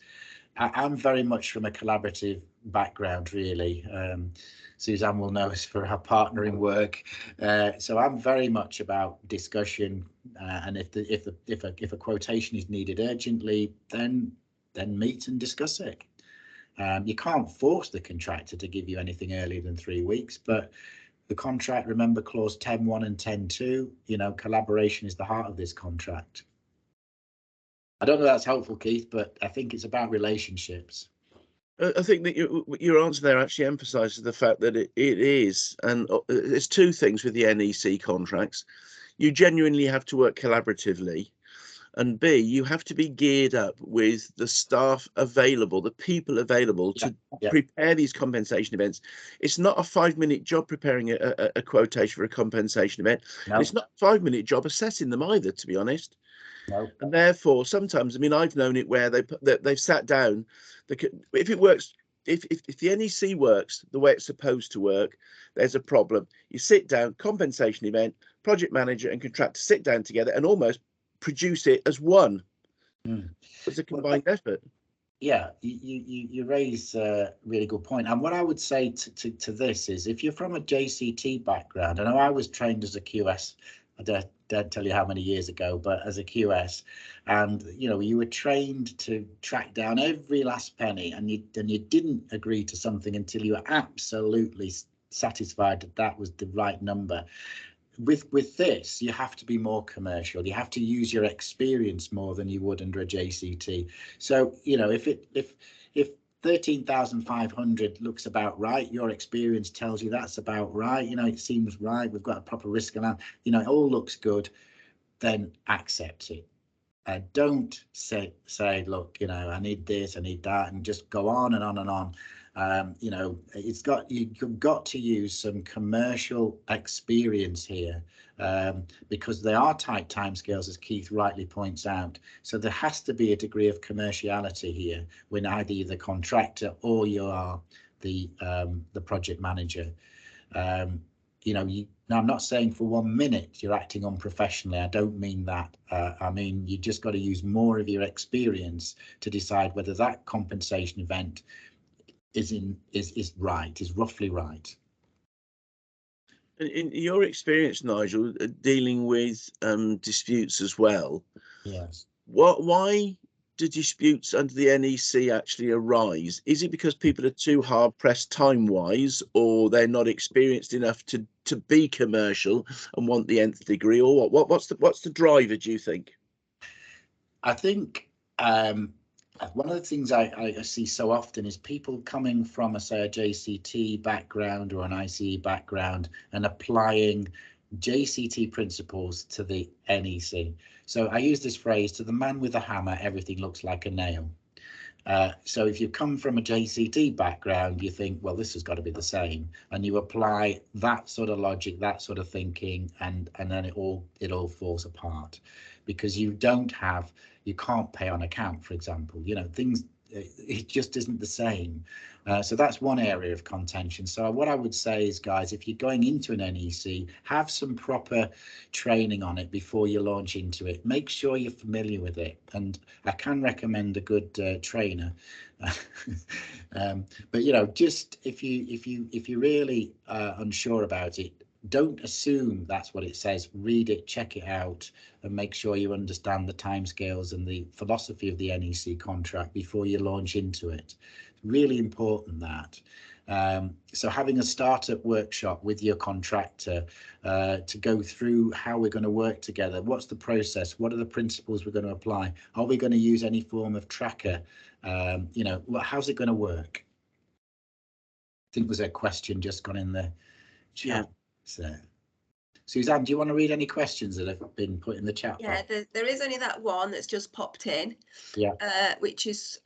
I'm very much from a collaborative background, really. Suzanne will know us for our partnering work, so I'm very much about discussion. And if a quotation is needed urgently, then meet and discuss it. You can't force the contractor to give you anything earlier than 3 weeks, but the contract, remember clause 10.1 and 10.2, collaboration is the heart of this contract. I don't know if that's helpful, Keith, but I think it's about relationships. I think that your answer there actually emphasises the fact that it is, and there's two things with the NEC contracts. You genuinely have to work collaboratively, and B, you have to be geared up with the staff available, the people available to prepare these compensation events. It's not a 5-minute job preparing a quotation for a compensation event. No. And it's not a 5-minute job assessing them either, to be honest. No. And therefore, sometimes, I mean, I've known it where they've sat down. If it works, if the NEC works the way it's supposed to work, there's a problem. You sit down, compensation event, project manager and contractor sit down together and almost produce it as one. It's a combined effort. Yeah, you raise a really good point. And what I would say to this is, if you're from a JCT background, I know I was trained as a QS. I don't tell you how many years ago, but as a QS, and you were trained to track down every last penny, and you didn't agree to something until you were absolutely satisfied that that was the right number. With this, you have to be more commercial. You have to use your experience more than you would under a JCT. So if 13,500 looks about right, your experience tells you that's about right, it seems right, we've got a proper risk allowance, it all looks good, then accept it. Don't say look, I need this, I need that, and just go on and on and on. You've got to use some commercial experience here, because they are tight timescales, as Keith rightly points out. So there has to be a degree of commerciality here when either you're the contractor or you are the project manager. Now, I'm not saying for 1 minute you're acting unprofessionally. I don't mean that. I mean, you just got to use more of your experience to decide whether that compensation event is roughly right. In your experience, Nigel, dealing with disputes as well, yes, why do disputes under the NEC actually arise? Is it because people are too hard pressed time wise, or they're not experienced enough to be commercial and want the nth degree, or what's the driver, do you think? I think one of the things I see so often is people coming from a JCT background or an ICE background and applying JCT principles to the NEC. So I use this phrase, to the man with a hammer, everything looks like a nail. So if you come from a JCT background, you think, well, this has got to be the same, and you apply that sort of logic, that sort of thinking, and then it all falls apart, because you can't pay on account, for example. Things, it just isn't the same. So that's one area of contention. So what I would say is, guys, if you're going into an NEC, have some proper training on it before you launch into it. Make sure you're familiar with it, and I can recommend a good trainer. But just if you're really unsure about it, don't assume that's what it says. Read it, check it out, and make sure you understand the timescales and the philosophy of the NEC contract before you launch into it. Really important that. So having a startup workshop with your contractor to go through how we're going to work together. What's the process? What are the principles we're going to apply? Are we going to use any form of tracker? How's it going to work? I think there's a question just gone in the chat. Yeah. So, Suzanne, do you want to read any questions that have been put in the chat? Yeah, there is only that one that's just popped in. Yeah. Which is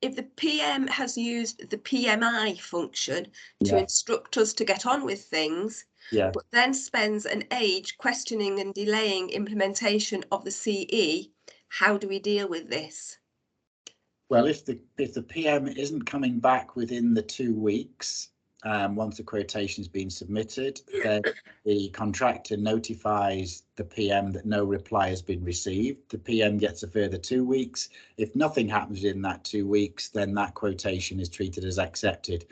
if the PM has used the PMI function to instruct us to get on with things, but then spends an age questioning and delaying implementation of the CE, how do we deal with this? Well, if the PM isn't coming back within the 2 weeks, once the quotation has been submitted, then the contractor notifies the PM that no reply has been received. The PM gets a further 2 weeks. If nothing happens in that 2 weeks, then that quotation is treated as accepted.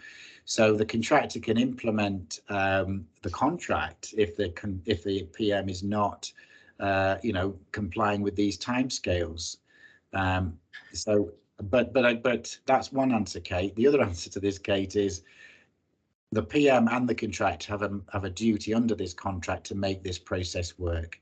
So the contractor can implement the contract if the PM is not, complying with these timescales. But that's one answer, Kate. The other answer to this, Kate, is the PM and the contractor have a duty under this contract to make this process work.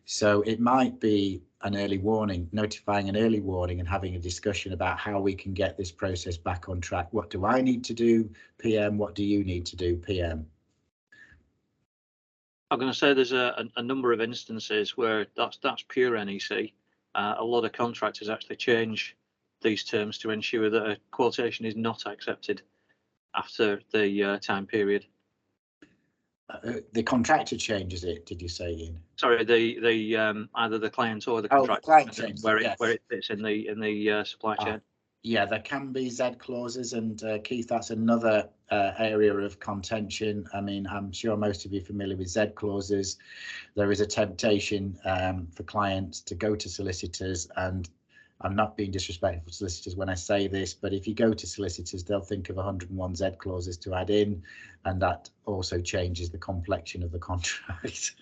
So it might be an early warning, notifying an early warning and having a discussion about how we can get this process back on track. What do I need to do, PM? What do you need to do, PM? I'm going to say there's a number of instances where that's pure NEC. A lot of contractors actually change these terms to ensure that a quotation is not accepted after the time period. The contractor changes it, did you say, Ian? Sorry, the either the client or the contractor, client changes where it fits in the supply chain. Yeah, there can be Z clauses, and Keith, that's another area of contention. I mean, I'm sure most of you are familiar with Z clauses. There is a temptation for clients to go to solicitors, and I'm not being disrespectful to solicitors when I say this, but if you go to solicitors, they'll think of 101 Z clauses to add in, and that also changes the complexion of the contract.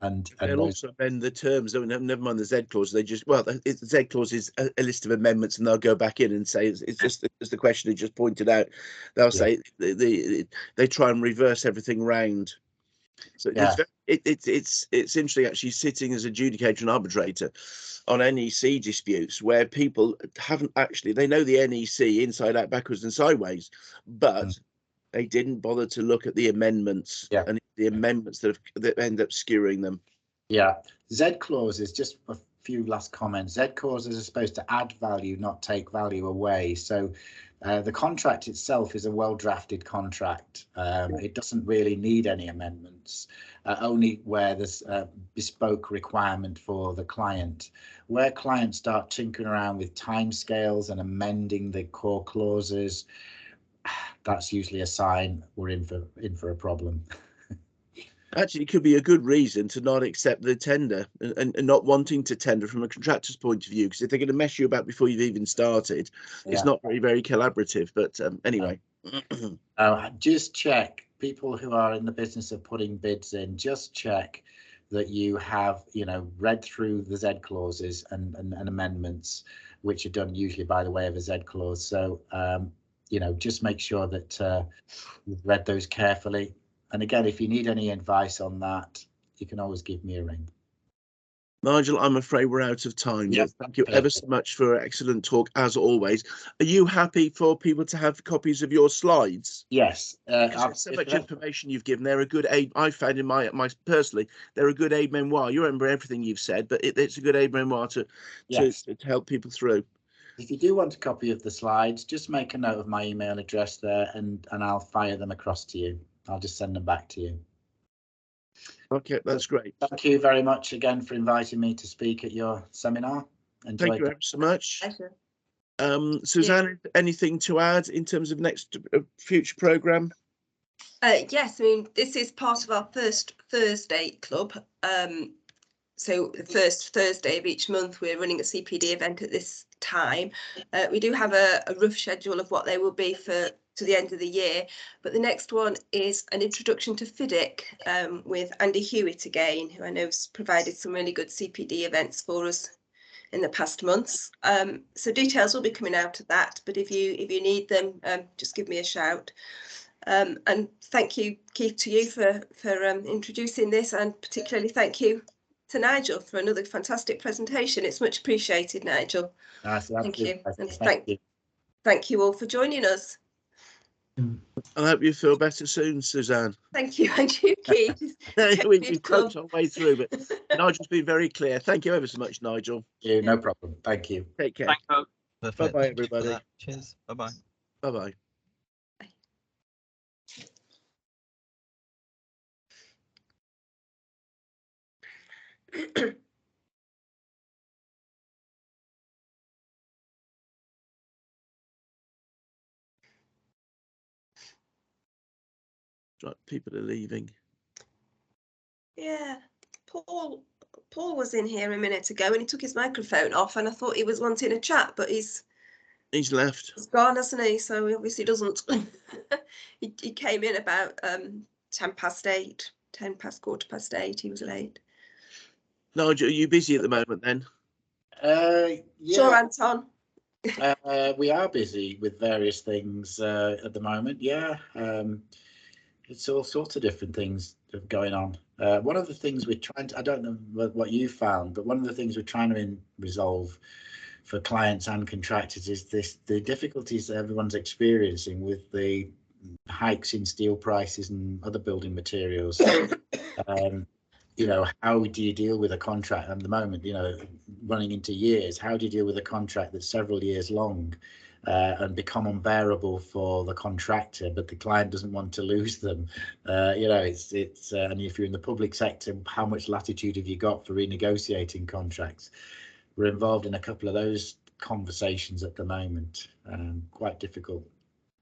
and they'll also amend the terms. Never mind the Z clause. They just, well, the Z clause is a list of amendments, and they'll go back in and say it's just as the questioner just pointed out. They'll say they try and reverse everything round. So it's interesting actually sitting as adjudicator and arbitrator on NEC disputes where people haven't actually, they know the NEC inside out, backwards and sideways, but they didn't bother to look at the amendments and the amendments that end up skewering them. Yeah, Z clauses, just a few last comments. Z clauses are supposed to add value, not take value away. So the contract itself is a well-drafted contract. It doesn't really need any amendments, only where there's a bespoke requirement for the client. Where clients start tinkering around with timescales and amending the core clauses, that's usually a sign we're in for a problem. Actually, it could be a good reason to not accept the tender and not wanting to tender from a contractor's point of view, because if they're going to mess you about before you've even started, it's not very collaborative. But anyway, just check, people who are in the business of putting bids in, just check that you have, read through the Z clauses and amendments, which are done usually by the way of a Z clause. So just make sure that you've read those carefully. And again, if you need any advice on that, you can always give me a ring. Nigel, I'm afraid we're out of time. Yes, thank you ever so much for an excellent talk, as always. Are you happy for people to have copies of your slides? Yes. There's so much information you've given. They're a good aid. I found in my personally, they're a good aid memoir. You remember everything you've said, but it's a good aid memoir to help people through. If you do want a copy of the slides, just make a note of my email address there, and I'll fire them across to you. I'll just send them back to you. Okay, that's great. Thank you very much again for inviting me to speak at your seminar. Thank you ever so much. Suzanne, anything to add in terms of next future programme? Yes, I mean, this is part of our first Thursday club. So the first Thursday of each month, we're running a CPD event at this time. We do have a rough schedule of what they will be to the end of the year, but the next one is an introduction to FIDIC with Andy Hewitt again, who I know has provided some really good CPD events for us in the past months. So details will be coming out of that, but if you need them, just give me a shout. And thank you, Keith, to you for introducing this, and particularly thank you to Nigel for another fantastic presentation. It's much appreciated, Nigel. Thank you. And thank you all for joining us. I hope you feel better soon, Suzanne. Thank you, and you, Keith. We've coached our way through, but Nigel's been very clear. Thank you ever so much, Nigel. Yeah, no problem. Thank you. Take care. Bye-bye, everybody. Cheers. Bye-bye. Bye-bye. Right, people are leaving. Yeah, Paul was in here a minute ago and he took his microphone off and I thought he was wanting a chat, but he's left. He's gone, hasn't he? So he obviously doesn't. he came in about 10 past 8, 10 past, 8:15. He was late. Nigel, are you busy at the moment then? Yeah. Sure, Anton. We are busy with various things at the moment. Yeah. It's all sorts of different things going on. One of the things we're trying to, I don't know what you found, but one of the things we're trying to resolve for clients and contractors is the difficulties that everyone's experiencing with the hikes in steel prices and other building materials. You know, how do you deal with a contract at the moment, you know, running into years? How do you deal with a contract that's several years long and become unbearable for the contractor, but the client doesn't want to lose them? You know, it's and if you're in the public sector, how much latitude have you got for renegotiating contracts? We're involved in a couple of those conversations at the moment. Quite difficult.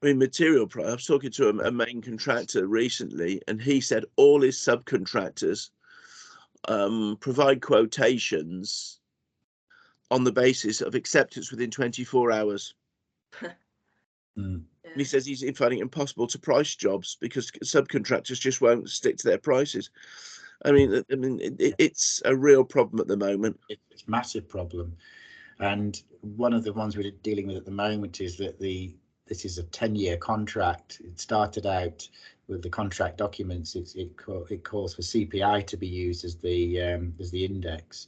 I mean, material price. I was talking to a main contractor recently, and he said all his subcontractors provide quotations on the basis of acceptance within 24 hours. And he says he's finding it impossible to price jobs because subcontractors just won't stick to their prices. I mean, it's a real problem at the moment. It's a massive problem. And one of the ones we're dealing with at the moment is that this is a 10-year contract. It started out with the contract documents. It calls for CPI to be used as the index,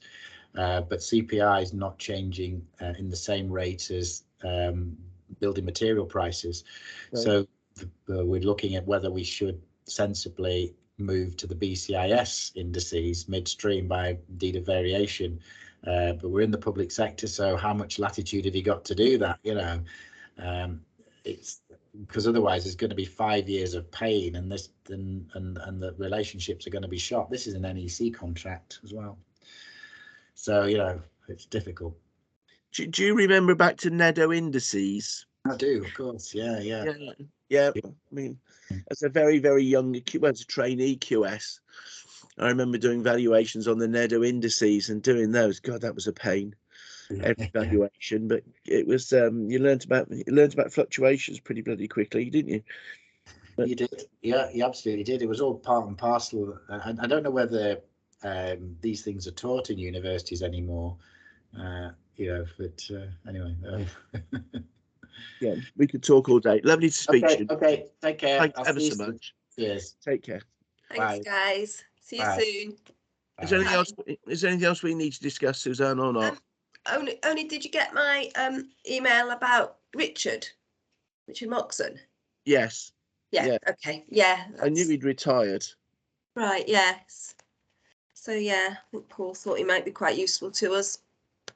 but CPI is not changing in the same rate as building material prices. Right. So we're looking at whether we should sensibly move to the BCIS indices midstream by deed of variation. But we're in the public sector, so how much latitude have you got to do that? You know, it's because otherwise there's going to be 5 years of pain, and the relationships are going to be shot. This is an NEC contract as well, so you know it's difficult. Do you remember back to Nedo indices? I do, of course. Yeah. I mean, as a very, very young, as a trainee QS, I remember doing valuations on the Nedo indices and doing those. God, that was a pain. Every valuation, but it was you learned about fluctuations pretty bloody quickly, didn't you? You did. Yeah, you absolutely did. It was all part and parcel. I don't know whether these things are taught in universities anymore. You know, but anyway. Yeah, we could talk all day. Lovely to speak to you. Okay, take care. Thanks ever so much. Cheers. Take care. Thanks, guys. See you soon. Is there anything else we need to discuss, Suzanne, or not? Only did you get my email about Richard Moxon? Yes. Yeah. Okay. Yeah. I knew he'd retired. Right. Yes. So yeah, I think Paul thought he might be quite useful to us.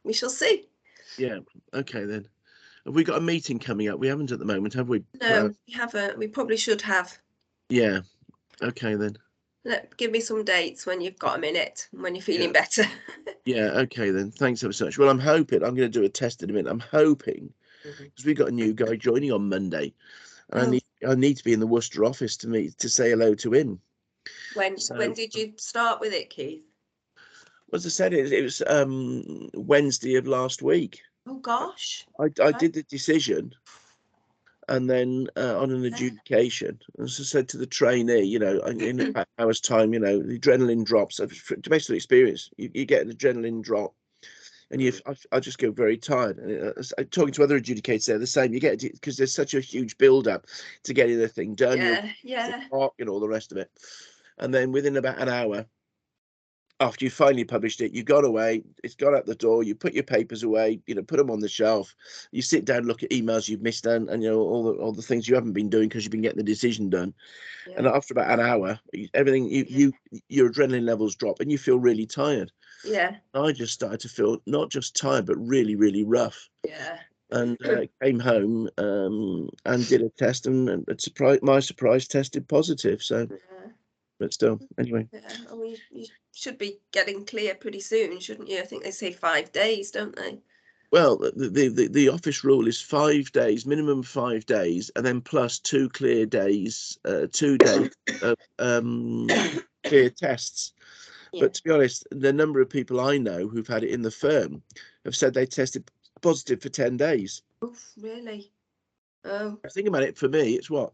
We shall see. Yeah. Okay then. Have we got a meeting coming up? We haven't at the moment, have we? No, we haven't. We probably should have. Yeah. Okay then. Give me some dates when you've got a minute, when you're feeling better. Yeah. Okay then. Thanks ever so much. Well, I'm hoping I'm going to do a test in a minute. I'm hoping because we've got a new guy joining on Monday, and I need to be in the Worcester office to say hello to him. When did you start with it, Keith? As I said, it was Wednesday of last week. Oh gosh. I did the decision, and then on an adjudication, as I said to the trainee, you know, in an hour's time, you know, the adrenaline drops. Basically, experience, you get an adrenaline drop, and I just go very tired. And talking to other adjudicators, they're the same. You get it because there's such a huge build up to getting the thing done. Yeah. And all the rest of it, and then within about an hour, after you finally published it, you've gone away, it's gone out the door, you put your papers away, you know, put them on the shelf, you sit down, look at emails you've missed and you know, all the things you haven't been doing because you've been getting the decision done. Yeah. And after about an hour, everything, your adrenaline levels drop and you feel really tired. Yeah. I just started to feel not just tired, but really, really rough. Yeah. And came home and did a test and my surprise tested positive. So. Yeah. But still, anyway. Yeah, well, you should be getting clear pretty soon, shouldn't you? I think they say 5 days, don't they? Well, the office rule is 5 days, minimum 5 days, and then plus 2 clear days, 2 days of clear tests. Yeah. But to be honest, the number of people I know who've had it in the firm have said they tested positive for 10 days. Oof, really? Oh. Think about it. For me, it's what,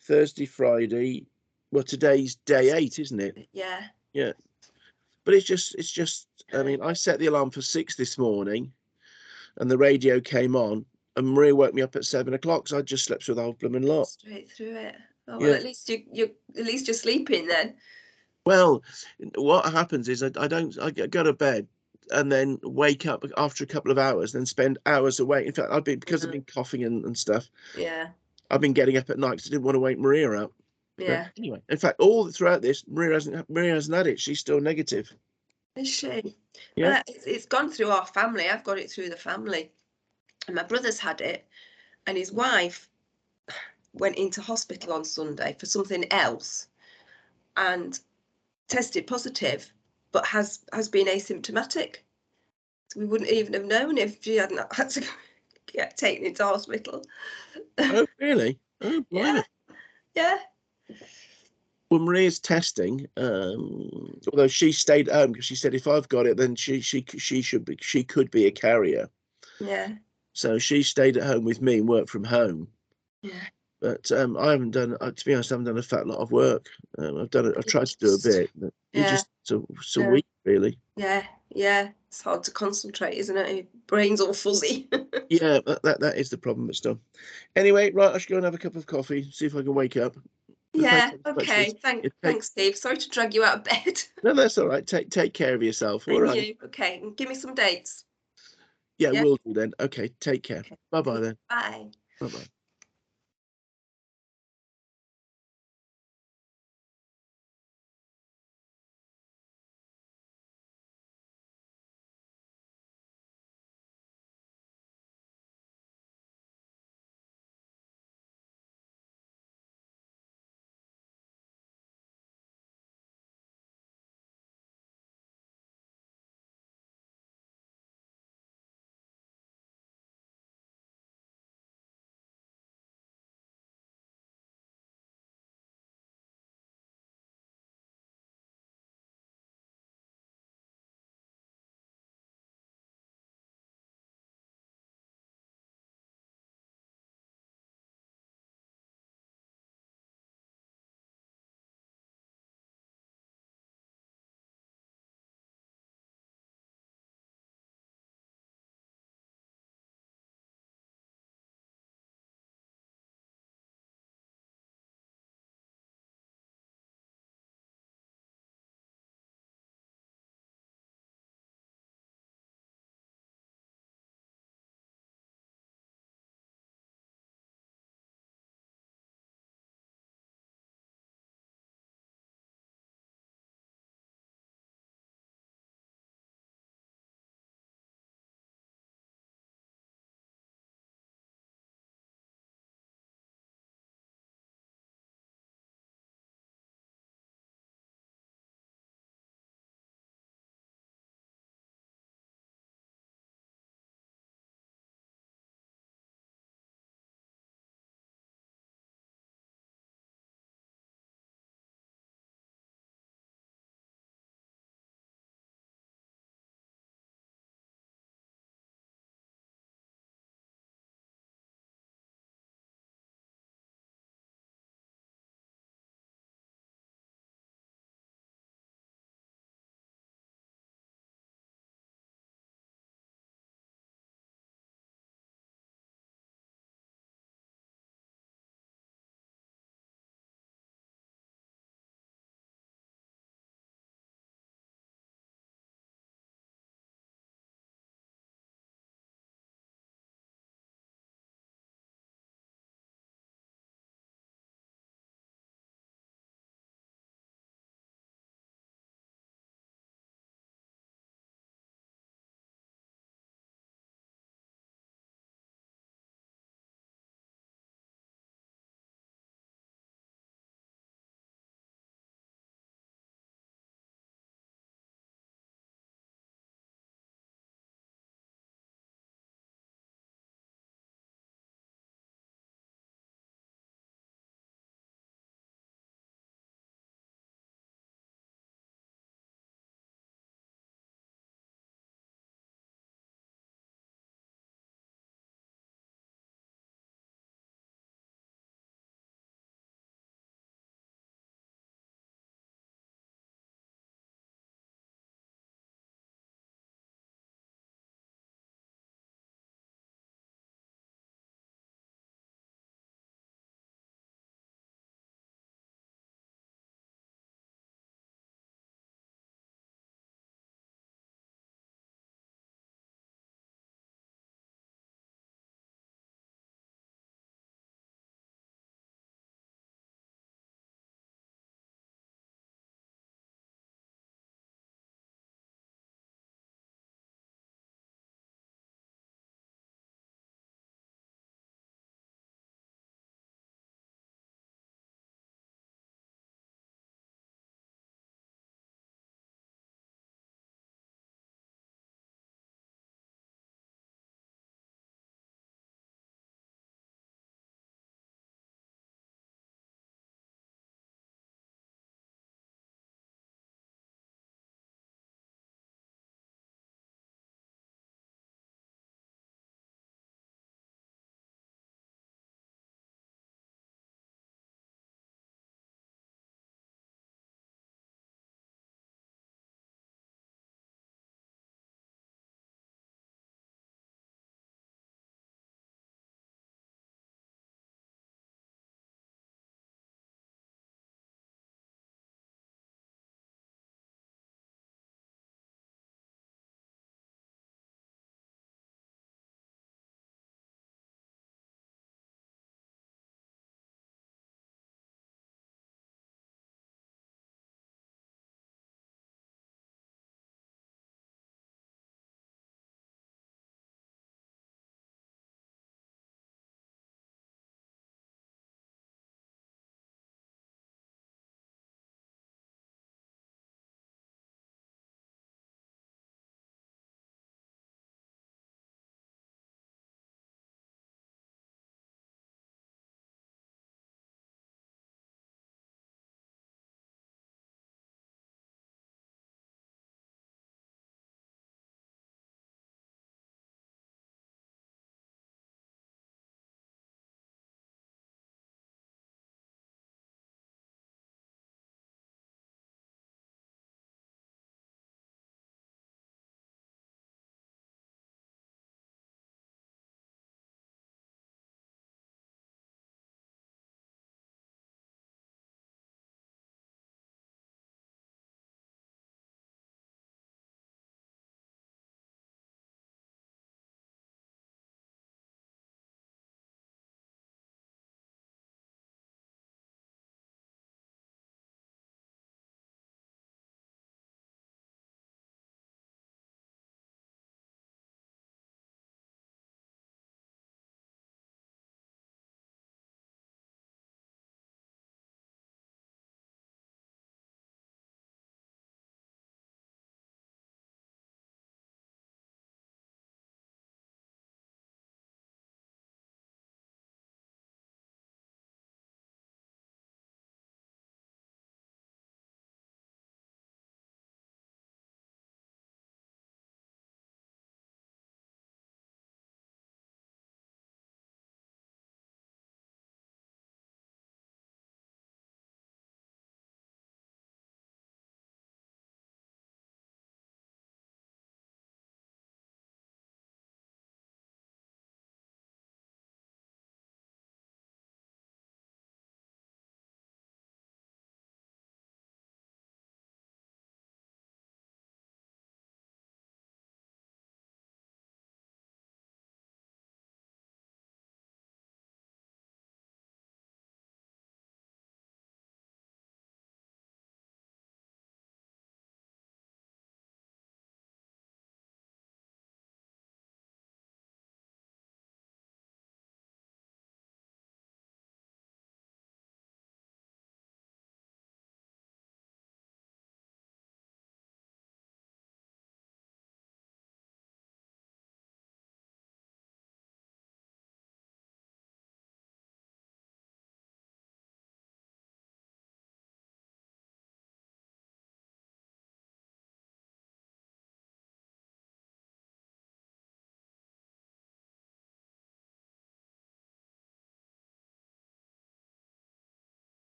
Thursday, Friday. Well, today's day 8, isn't it? Yeah. Yeah. But it's just. I mean, I set the alarm for 6 this morning, and the radio came on, and Maria woke me up at 7 o'clock. So I just slept through the whole blooming lot. Straight through it. Oh, well, Yeah. at least you're sleeping then. Well, what happens is I go to bed and then wake up after a couple of hours, then spend hours awake. In fact, I've been coughing and stuff. Yeah. I've been getting up at night because I didn't want to wake Maria up. Yeah. But anyway, in fact, all throughout this, Maria hasn't had it. She's still negative. Is she? Yeah. It's gone through our family. I've got it through the family. And my brother's had it, and his wife went into hospital on Sunday for something else and tested positive, but has been asymptomatic. So we wouldn't even have known if she hadn't had to get taken into hospital. Oh, really? Oh, Yeah. Yeah. Well, Maria's testing, although she stayed at home because she said if I've got it, then she could be a carrier. Yeah. So she stayed at home with me and worked from home. Yeah. But I haven't done. To be honest, I haven't done a fat lot of work. I've tried to do a bit, but it's a week really. Yeah. Yeah. It's hard to concentrate, isn't it? Your brain's all fuzzy. Yeah, that is the problem. It's done. Anyway, right, I should go and have a cup of coffee, see if I can wake up. Yeah. Okay. Thanks, Steve. Sorry to drag you out of bed. No, that's all right. Take care of yourself. All right. You. Okay. Give me some dates. Yeah, we'll do then. Okay. Take care. Okay. Bye bye then. Bye. Bye bye.